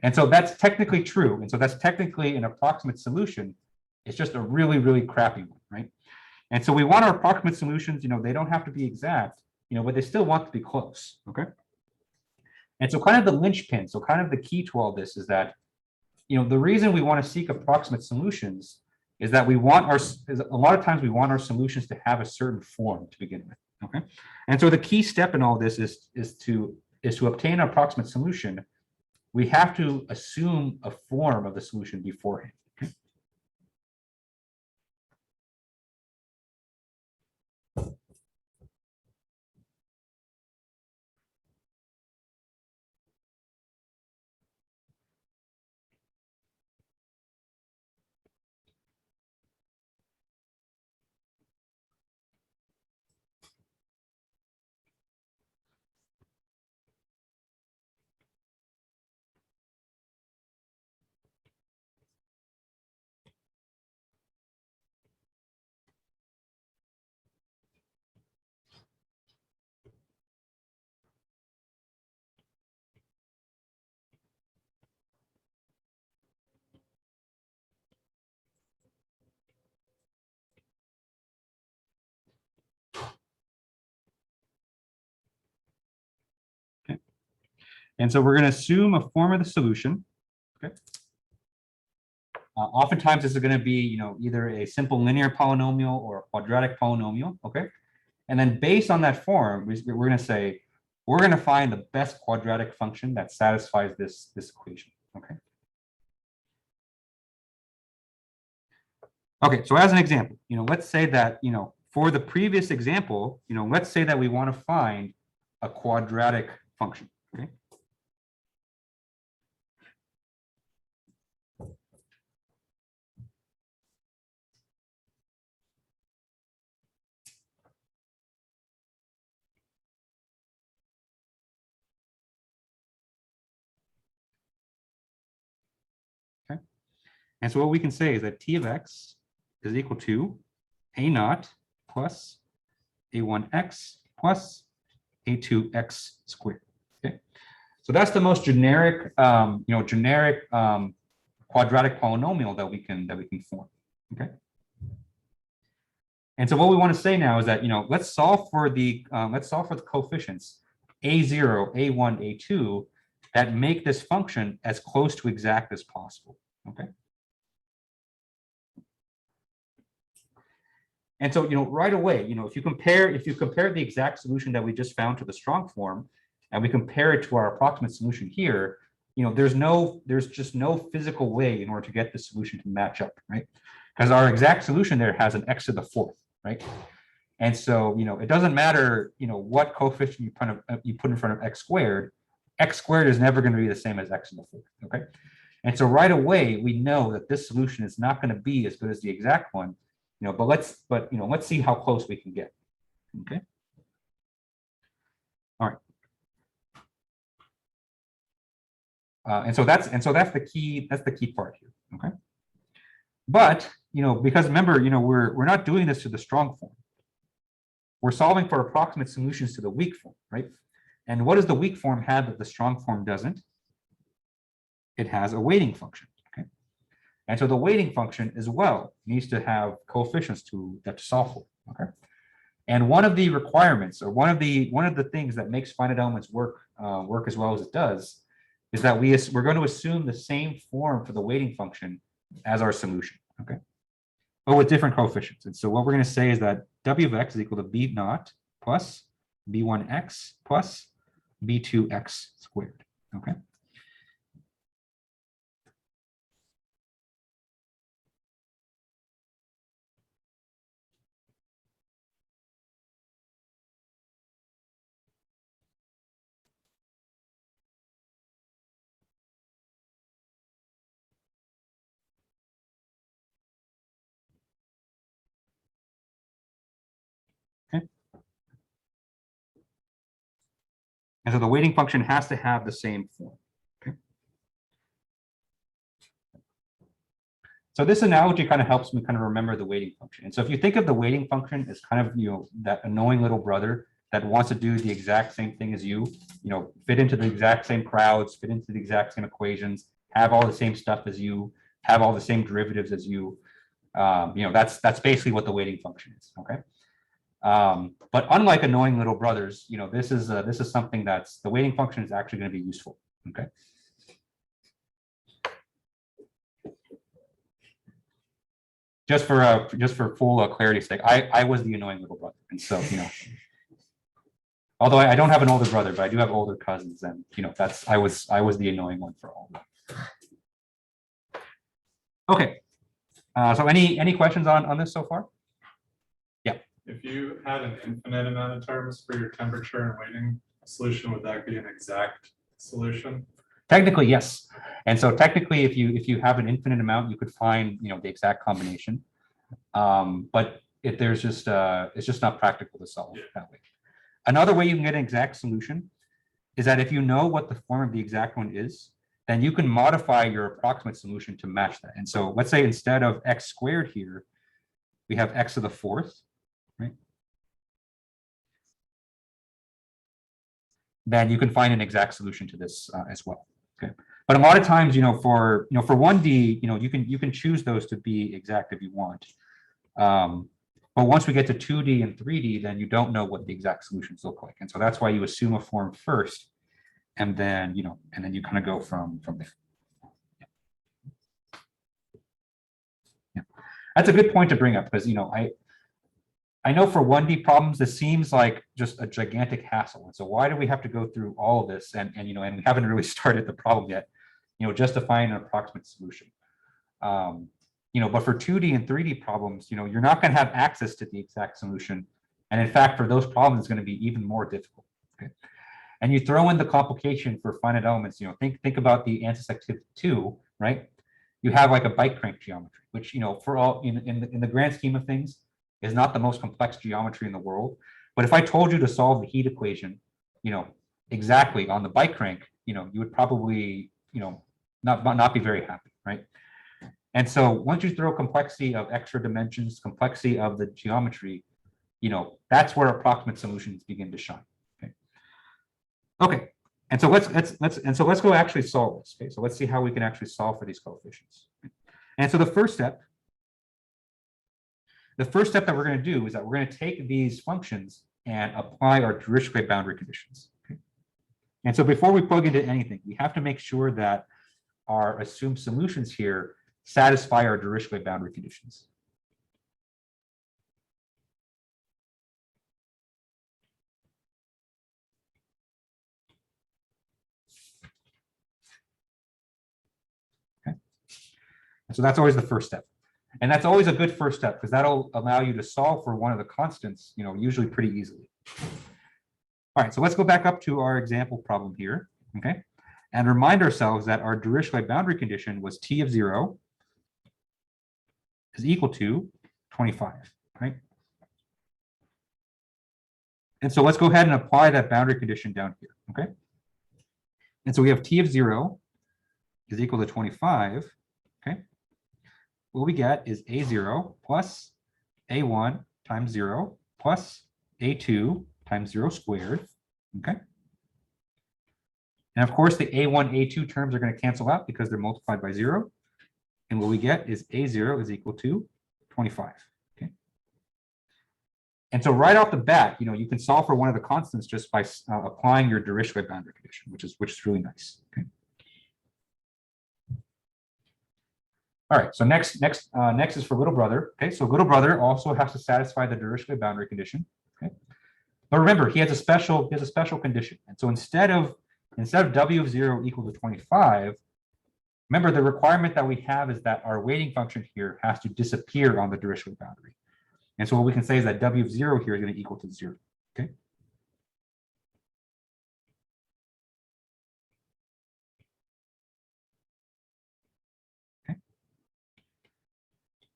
S1: And so that's technically true, and so that's technically an approximate solution. It's just a really, really crappy one, right? And so we want our approximate solutions, they don't have to be exact, but they still want to be close, okay? And so kind of the linchpin, so kind of the key to all this is that, the reason we want to seek approximate solutions is that a lot of times we want our solutions to have a certain form to begin with, okay? And so the key step in all this is to obtain an approximate solution, we have to assume a form of the solution beforehand. Okay. And so we're going to assume a form of the solution. Okay. Oftentimes, this is going to be, either a simple linear polynomial or a quadratic polynomial. Okay. And then based on that form, we're going to say, we're going to find the best quadratic function that satisfies this equation. Okay. Okay. So as an example, let's say that, for the previous example, let's say that we want to find a quadratic function. Okay. Okay. And so what we can say is that T of X is equal to A naught plus A1X plus A2X squared. Okay. So that's the most generic, quadratic polynomial that we can form. Okay. And so what we want to say now is that let's solve for the coefficients A0, A1, A2, that make this function as close to exact as possible, okay? And so, right away, if you compare the exact solution that we just found to the strong form, and we compare it to our approximate solution here, there's just no physical way in order to get the solution to match up, right? Because our exact solution there has an x to the fourth, right? And so, it doesn't matter, what coefficient you put in front of x squared is never going to be the same as x to the fourth, okay? And so right away, we know that this solution is not going to be as good as the exact one, but let's see how close we can get, okay? All right. And so that's the key part here, okay? But because remember, we're not doing this to the strong form. We're solving for approximate solutions to the weak form, right? And what does the weak form have that the strong form doesn't? It has a weighting function, okay? And so the weighting function as well needs to have coefficients to solve for, okay? And one of the requirements, or one of the things that makes finite elements work as well as it does, is that we're going to assume the same form for the weighting function as our solution, okay? But with different coefficients. And so what we're going to say is that w of x is equal to b naught plus b1x plus b2x squared, okay? And so the weighting function has to have the same form, okay? So this analogy kind of helps me kind of remember the weighting function. And so if you think of the weighting function as kind of, that annoying little brother that wants to do the exact same thing as you, fit into the exact same crowds, fit into the exact same equations, have all the same stuff as you, have all the same derivatives as you, that's basically what the weighting function is, okay? But unlike annoying little brothers, this is something that's, the weighting function is actually going to be useful, okay? Just for full clarity's sake, I was the annoying little brother, and so although I don't have an older brother, but I do have older cousins, and I was the annoying one for all of them. Okay, so any questions on this so far? Yeah.
S2: If you had an infinite amount of terms for your temperature and weighting solution, would that be an exact solution?
S1: Technically, yes. And so technically, if you have an infinite amount, you could find the exact combination. But it's just not practical to solve that way. Another way you can get an exact solution is that if you know what the form of the exact one is, then you can modify your approximate solution to match that. And so let's say instead of x squared here, we have x to the fourth, right? Then you can find an exact solution to this as well. Okay. But a lot of times, for 1D, you can choose those to be exact if you want. But once we get to 2D and 3D, then you don't know what the exact solutions look like. And so that's why you assume a form first, and then, you kind of go from there. Yeah. That's a good point to bring up, because, I know for 1D problems, this seems like just a gigantic hassle. And so why do we have to go through all of this? And we haven't really started the problem yet, just to find an approximate solution. But for 2D and 3D problems, you're not going to have access to the exact solution. And in fact, for those problems, it's going to be even more difficult. Okay. And you throw in the complication for finite elements, think about the antisective 2, right? You have like a bike crank geometry, which, for all in the grand scheme of things, is not the most complex geometry in the world. But if I told you to solve the heat equation, exactly on the bike crank, you would probably, not be very happy, right? And so once you throw complexity of extra dimensions, complexity of the geometry, that's where approximate solutions begin to shine. Okay. Okay. And so let's go actually solve this. Okay. So let's see how we can actually solve for these coefficients. And so the first step that we're going to do is that we're going to take these functions and apply our Dirichlet boundary conditions. Okay. And so before we plug into anything, we have to make sure that our assumed solutions here satisfy our Dirichlet boundary conditions. Okay. And so that's always the first step. And that's always a good first step because that'll allow you to solve for one of the constants, usually pretty easily. All right, so let's go back up to our example problem here, okay? And remind ourselves that our Dirichlet boundary condition was T of 0 is equal to 25, right? And so let's go ahead and apply that boundary condition down here, okay? And so we have T of 0 is equal to 25, okay? What we get is A0 plus A1 times 0 plus A2 times 0 squared, okay? And of course, the A1, A2 terms are going to cancel out because they're multiplied by 0. And what we get is A0 is equal to 25, okay? And so right off the bat, you can solve for one of the constants just by applying your Dirichlet boundary condition, which is really nice, okay? All right, so next is for little brother, okay? So little brother also has to satisfy the Dirichlet boundary condition, okay? But remember, he has a special condition. And so instead of W of 0 equal to 25, remember the requirement that we have is that our weighting function here has to disappear on the Dirichlet boundary. And so what we can say is that W of 0 here is going to equal to 0, okay?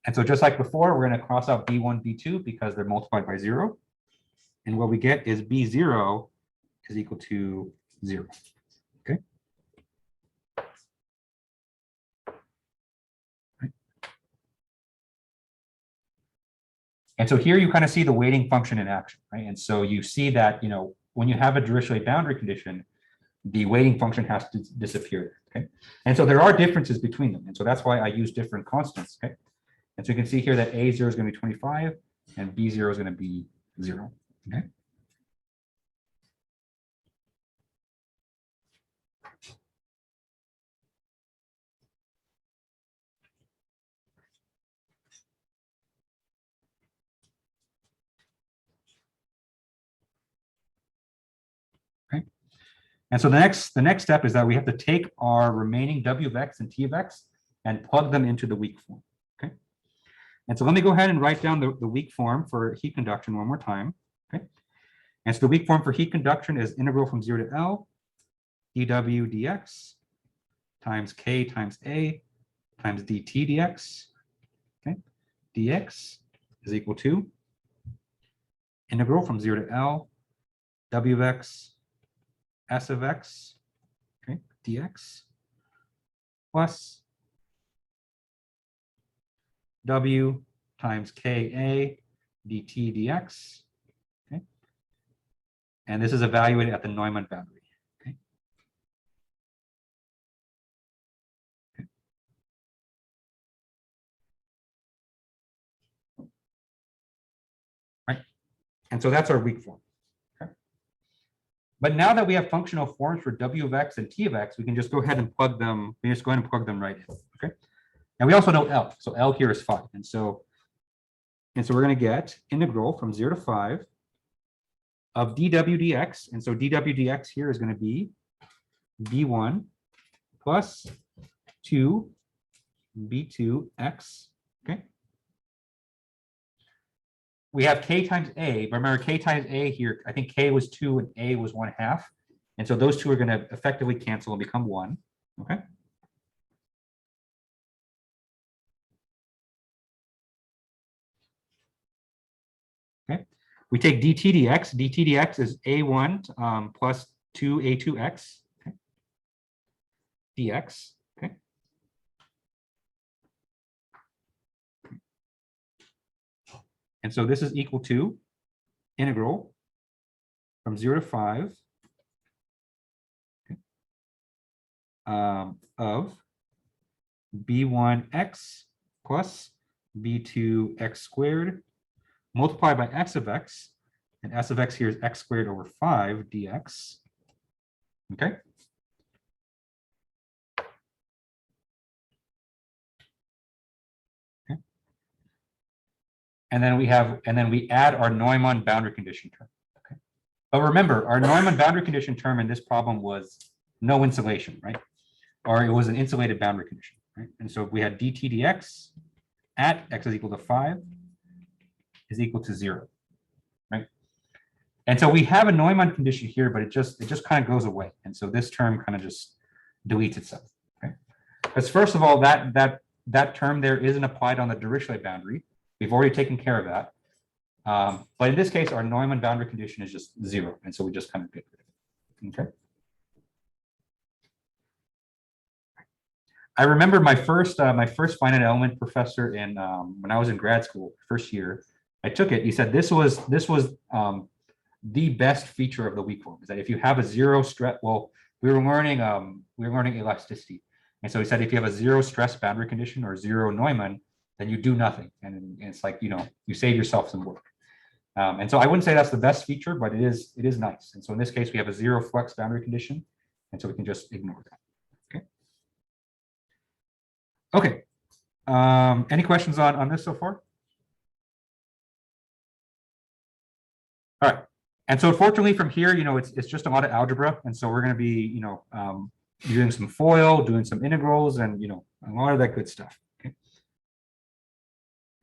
S1: And so just like before, we're going to cross out B1, B2 because they're multiplied by 0. And what we get is B0 is equal to 0, okay? Right. And so here you kind of see the weighting function in action, right? And so you see that, when you have a Dirichlet boundary condition, the weighting function has to disappear, okay? And so there are differences between them. And so that's why I use different constants, okay? And so you can see here that A0 is going to be 25 and B0 is going to be 0, okay? And so the next step is that we have to take our remaining W of X and T of X and plug them into the weak form, okay? And so let me go ahead and write down the weak form for heat conduction one more time, okay? And so the weak form for heat conduction is integral from 0 to L, dW dx times K times A times dt dx, okay? dx is equal to integral from 0 to L, W of X, S of X, okay, dx, plus W times Ka dt dx, okay? And this is evaluated at the Neumann boundary, okay? Okay. Right, and so that's our weak form. But now that we have functional forms for W of X and T of X, we can just go ahead and plug them. We just go ahead and plug them right in, okay? And we also know L. So L here is 5. And so we're going to get integral from 0 to 5 of dw dx. And so dw dx here is going to be B1 plus 2 B2x, okay? We have K times A, but remember K times A here, I think K was 2 and A was 1/2. And so those two are going to effectively cancel and become 1, okay? Okay, we take dt dx. dt dx is A1 plus 2A2x, okay? dx, okay? And so this is equal to integral from 0 to 5 of B1x plus B2x squared multiplied by x of x, and s of x here is x squared over 5 dx, Okay. And then we add our Neumann boundary condition term. Okay. But remember, our Neumann boundary condition term in this problem was no insulation, right? Or it was an insulated boundary condition, right? And so we had dt dx at x is equal to 5 is equal to 0, right? And so we have a Neumann condition here, but it just kind of goes away. And so this term kind of just deletes itself. Okay. Because first of all, that term there isn't applied on the Dirichlet boundary. We've already taken care of that. But in this case, our Neumann boundary condition is just 0. And so we just kind of get rid of it. Okay. I remember my first finite element professor in when I was in grad school, first year, I took it. He said this was the best feature of the weak form, is that if you have a 0 stress, well, we were learning elasticity. And so he said if you have a 0 stress boundary condition or 0 Neumann, then you do nothing. And it's like, you save yourself some work. And so I wouldn't say that's the best feature, but it is nice. And so in this case, we have a 0 flux boundary condition. And so we can just ignore that. Okay. Any questions on this so far? All right. And so unfortunately from here, it's just a lot of algebra. And so we're going to be, doing some FOIL, doing some integrals, and, a lot of that good stuff. Okay.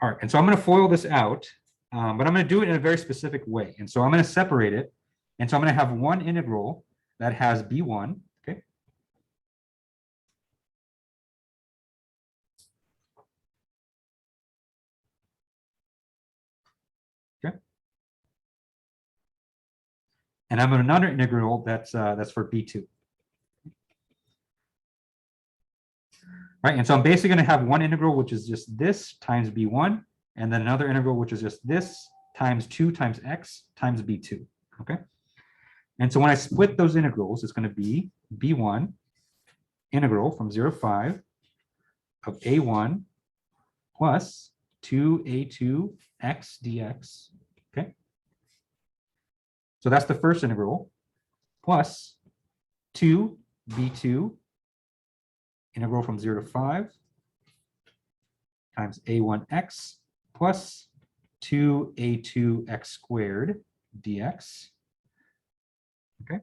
S1: All right. And so I'm going to FOIL this out, but I'm going to do it in a very specific way. And so I'm going to separate it. And so I'm going to have one integral that has B1. Okay. Okay. And I have another integral that's for B2. Right, and so I'm basically going to have one integral, which is just this times B1, and then another integral, which is just this times 2 times x times B2. Okay. And so when I split those integrals, it's going to be B1 integral from 0 to 5 of A1 plus 2A2 x dx. Okay. So that's the first integral plus 2B2 integral from 0 to 5 times A1x plus 2A2x squared dx. Okay.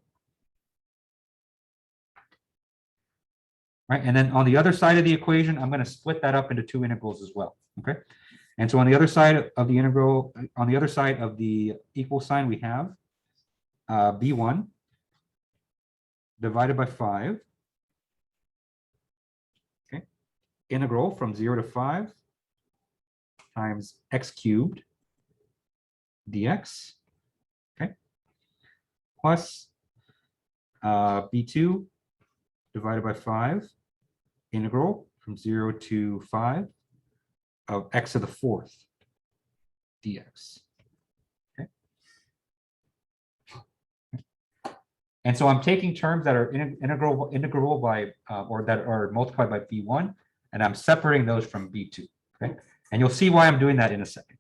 S1: Right, and then on the other side of the equation, I'm going to split that up into 2 integrals as well. Okay. And so on the other side of the integral, on the other side of the equal sign, we have B1 divided by 5. Okay. Integral from 0 to 5 times x cubed dx. Okay. Plus B2 divided by 5 integral from 0 to 5 of x to the 4th dx. Okay. And so I'm taking terms that are integrable by or that are multiplied by B1, and I'm separating those from B2. Okay. And you'll see why I'm doing that in a second.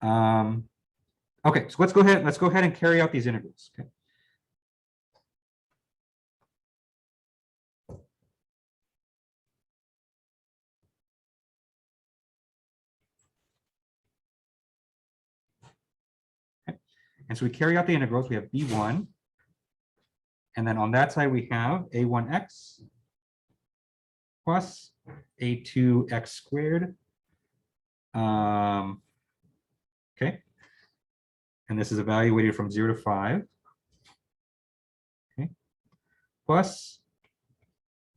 S1: Okay. Okay, so let's go ahead and carry out these integrals. Okay. And so we carry out the integrals. We have B1. And then on that side, we have A1x plus A2x squared. Okay. And this is evaluated from 0 to 5. Okay. Plus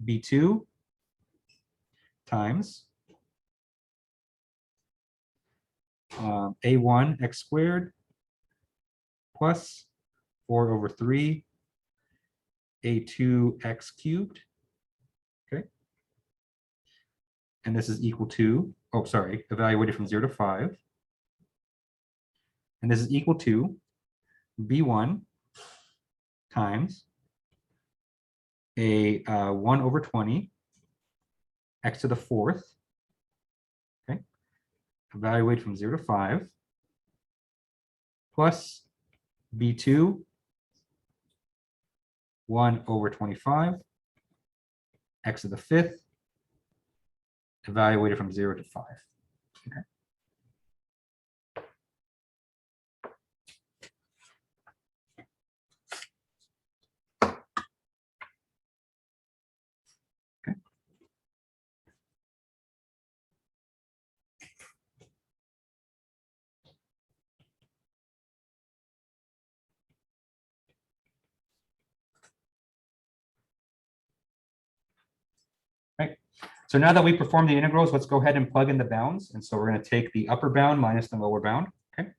S1: B2 times A1 x squared plus 4 over 3 A2 x cubed. Okay. And this is equal to, oh, sorry, evaluated from 0 to 5. And this is equal to B1 times a 1 over 20 x to the 4th. Okay. Evaluated from 0 to 5 plus B2 1 over 25, x to the 5th, evaluated from 0 to 5. Okay. Right. So now that we perform the integrals, let's go ahead and plug in the bounds. And so we're going to take the upper bound minus the lower bound. Okay.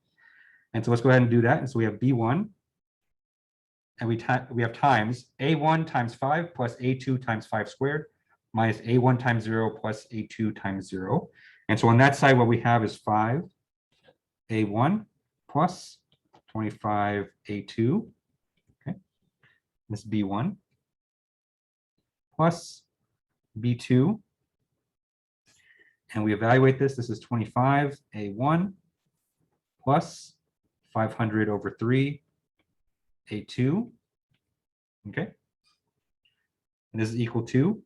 S1: And so let's go ahead and do that. And so we have B1, and we have times A1 times 5 plus A2 times 5 squared minus A1 times 0 plus A2 times 0. And so on that side, what we have is 5 A1 plus 25 A2. Okay. This is B1 plus B2, and we evaluate this. This is 25 A1 plus 500 over 3 A2. Okay. And this is equal to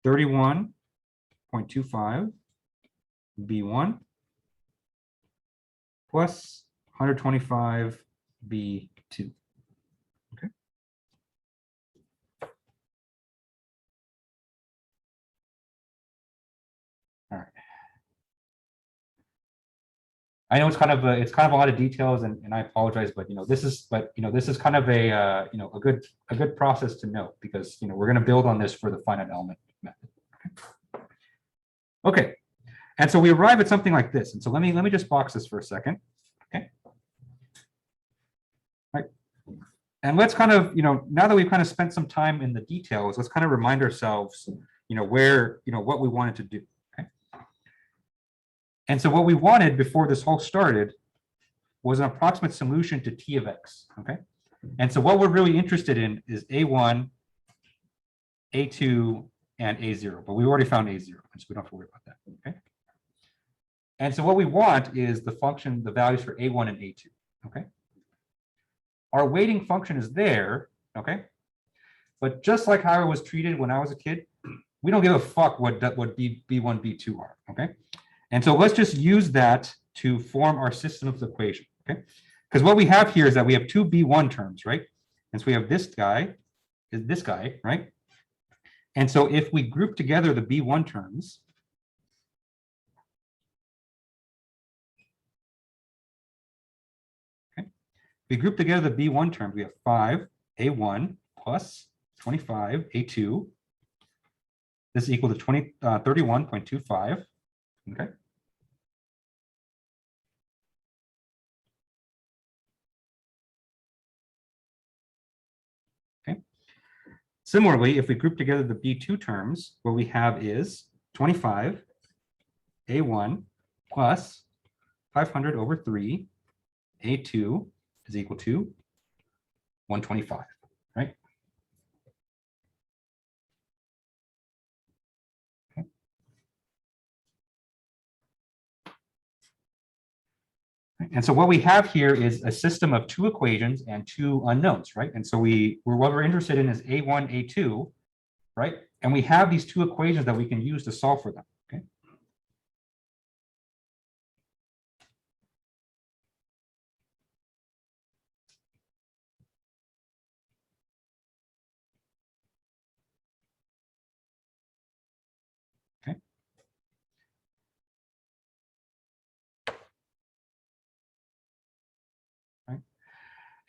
S1: 31.25 B1 plus 125 B2. Okay. All right. I know it's kind of a lot of details, and I apologize, but this is kind of a a good process to note, because we're going to build on this for the finite element method. Okay, and so we arrive at something like this. And so let me just box this for a second. Okay. All right. And let's kind of now that we've kind of spent some time in the details, let's kind of remind ourselves where what we wanted to do. And so what we wanted before this whole started was an approximate solution to T of X, okay? And so what we're really interested in is A1, A2, and A0, but we already found A0, so we don't have to worry about that, okay? And so what we want is the values for A1 and A2, okay? Our weighting function is there, okay? But just like how I was treated when I was a kid, we don't give a fuck what B1, B2 are, okay? And so let's just use that to form our system of equation, okay? Because what we have here is that we have two B1 terms, right? And so we have this guy, right? And so if we group together the B1 terms, okay, we group together the B1 terms, we have 5 A1 plus 25 A2. This is equal to 31.25. Okay. Okay. Similarly, if we group together the B2 terms, what we have is 25 A1 plus 500 over 3 A2 is equal to 125, right? And so what we have here is a system of two equations and two unknowns, right? And so what we're interested in is A1, A2, right? And we have these two equations that we can use to solve for them, okay? Okay. Right.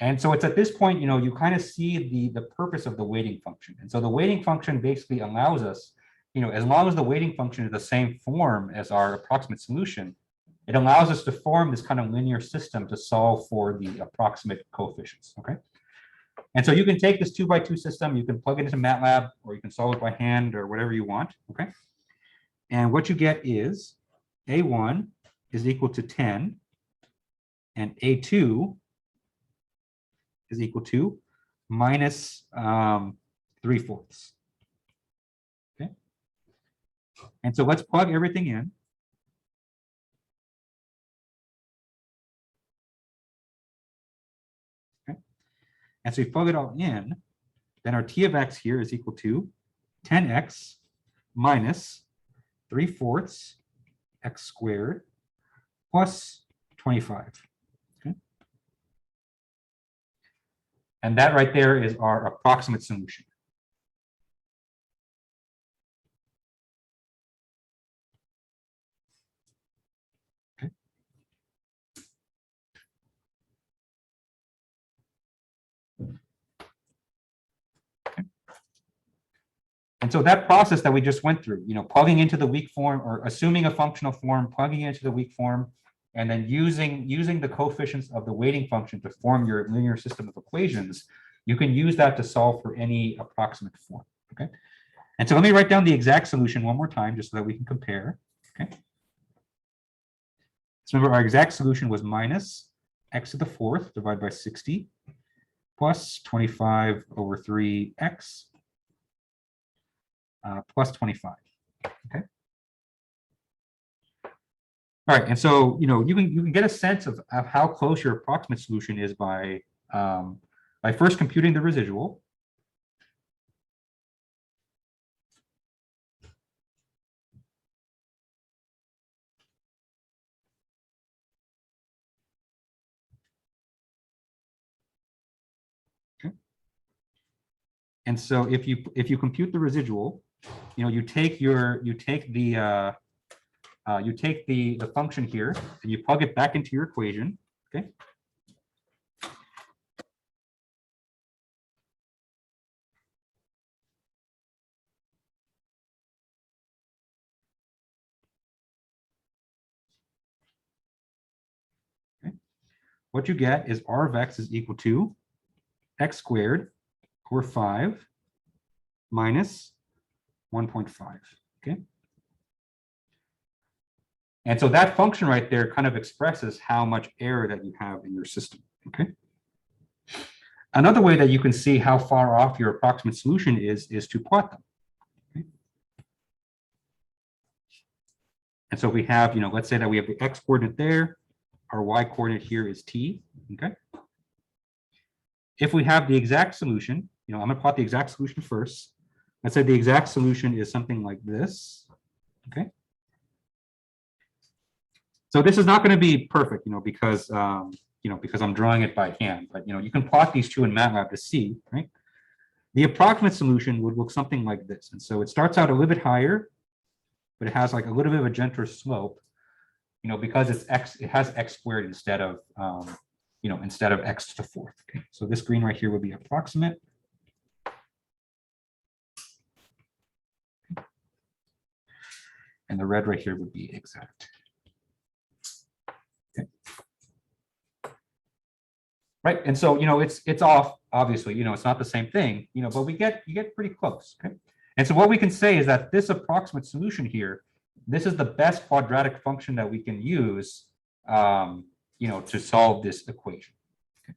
S1: And so it's at this point, you kind of see the purpose of the weighting function. And so the weighting function basically allows us, as long as the weighting function is the same form as our approximate solution, it allows us to form this kind of linear system to solve for the approximate coefficients, okay? And so you can take this 2x2 system, you can plug it into MATLAB, or you can solve it by hand or whatever you want, okay? And what you get is A1 is equal to 10, and A2 is equal to minus 3/4. Okay. And so let's plug everything in. Okay. And so we plug it all in, then our T of x here is equal to 10x minus 3/4 x squared plus 25. Okay. And that right there is our approximate solution. Okay. And so that process that we just went through, plugging into the weak form or assuming a functional form, plugging into the weak form, and then using the coefficients of the weighting function to form your linear system of equations, you can use that to solve for any approximate form. Okay. And so let me write down the exact solution one more time just so that we can compare. Okay. So remember, our exact solution was minus x to the 4th divided by 60 plus 25 over 3x. Plus 25. Okay. All right, and so you can get a sense of how close your approximate solution is by first computing the residual. Okay. And so if you compute the residual, you take the function here and you plug it back into your equation. Okay. Okay. What you get is r of x is equal to x squared over 5 minus 1.5. Okay. And so that function right there kind of expresses how much error that you have in your system. Okay. Another way that you can see how far off your approximate solution is to plot them. Okay. And so we have, let's say that we have the x coordinate there, our y coordinate here is t. Okay. If we have the exact solution, I'm going to plot the exact solution first. Let's say the exact solution is something like this. Okay. So this is not going to be perfect, because I'm drawing it by hand, but you can plot these two in MATLAB to see, right? The approximate solution would look something like this. And so it starts out a little bit higher, but it has like a little bit of a gentler slope, because it has x squared instead of x to the 4th. Okay. So this green right here would be approximate. And the red right here would be exact. Okay. Right, and so it's off, obviously, it's not the same thing, but you get pretty close. Okay. And so what we can say is that this approximate solution here, this is the best quadratic function that we can use to solve this equation. Okay.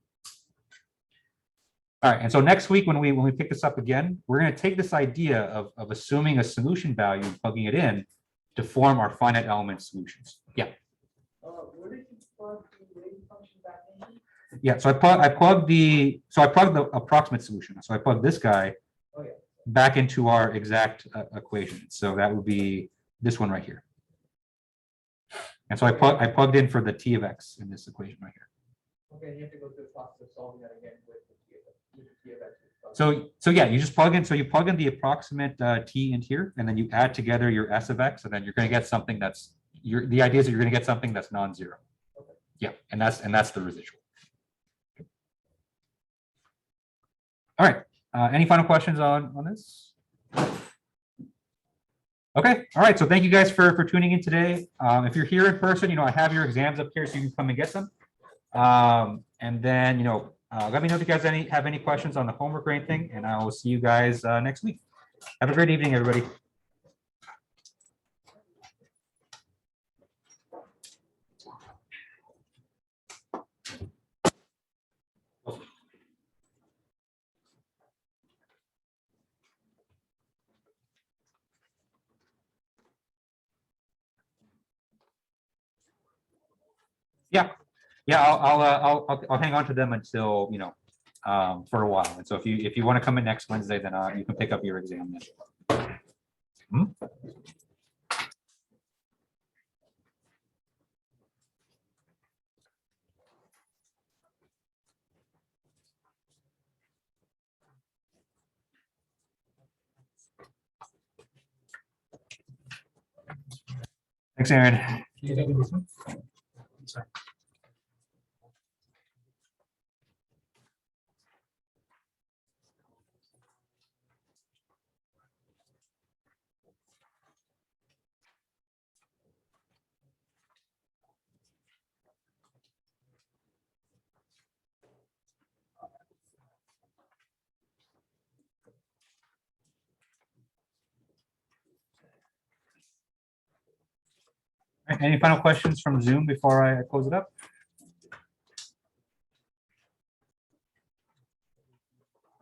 S1: All right, and so next week when we pick this up again, we're going to take this idea of assuming a solution value and plugging it in to form our finite element solutions. Yeah.
S3: Where did you plug the weighting function back into?
S1: Yeah, so I plugged the approximate solution. So I plugged this guy back into our exact equation. So that would be this one right here. And so I plugged in for the t of x in this equation right here.
S3: Okay, you have to go through the process of solving that again with the t of x.
S1: So yeah, you just plug in. So you plug in the approximate t in here, and then you add together your s of x, and then you're going to get something that's the idea is that you're going to get something that's non-zero. Okay. Yeah, and that's the residual. Okay. All right. Any final questions on this? Okay. All right. So thank you guys for tuning in today. If you're here in person, I have your exams up here, so you can come and get them. And then let me know if you guys have any questions on the homework or anything, and I will see you guys next week. Have a great evening, everybody. Yeah, I'll hang on to them until for a while. And so if you want to come in next Wednesday, then you can pick up your exam then. Hmm? Thanks, Aaron. Any final questions from Zoom before I close it up?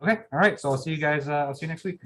S1: Okay, all right. So I'll see you guys. I'll see you next week.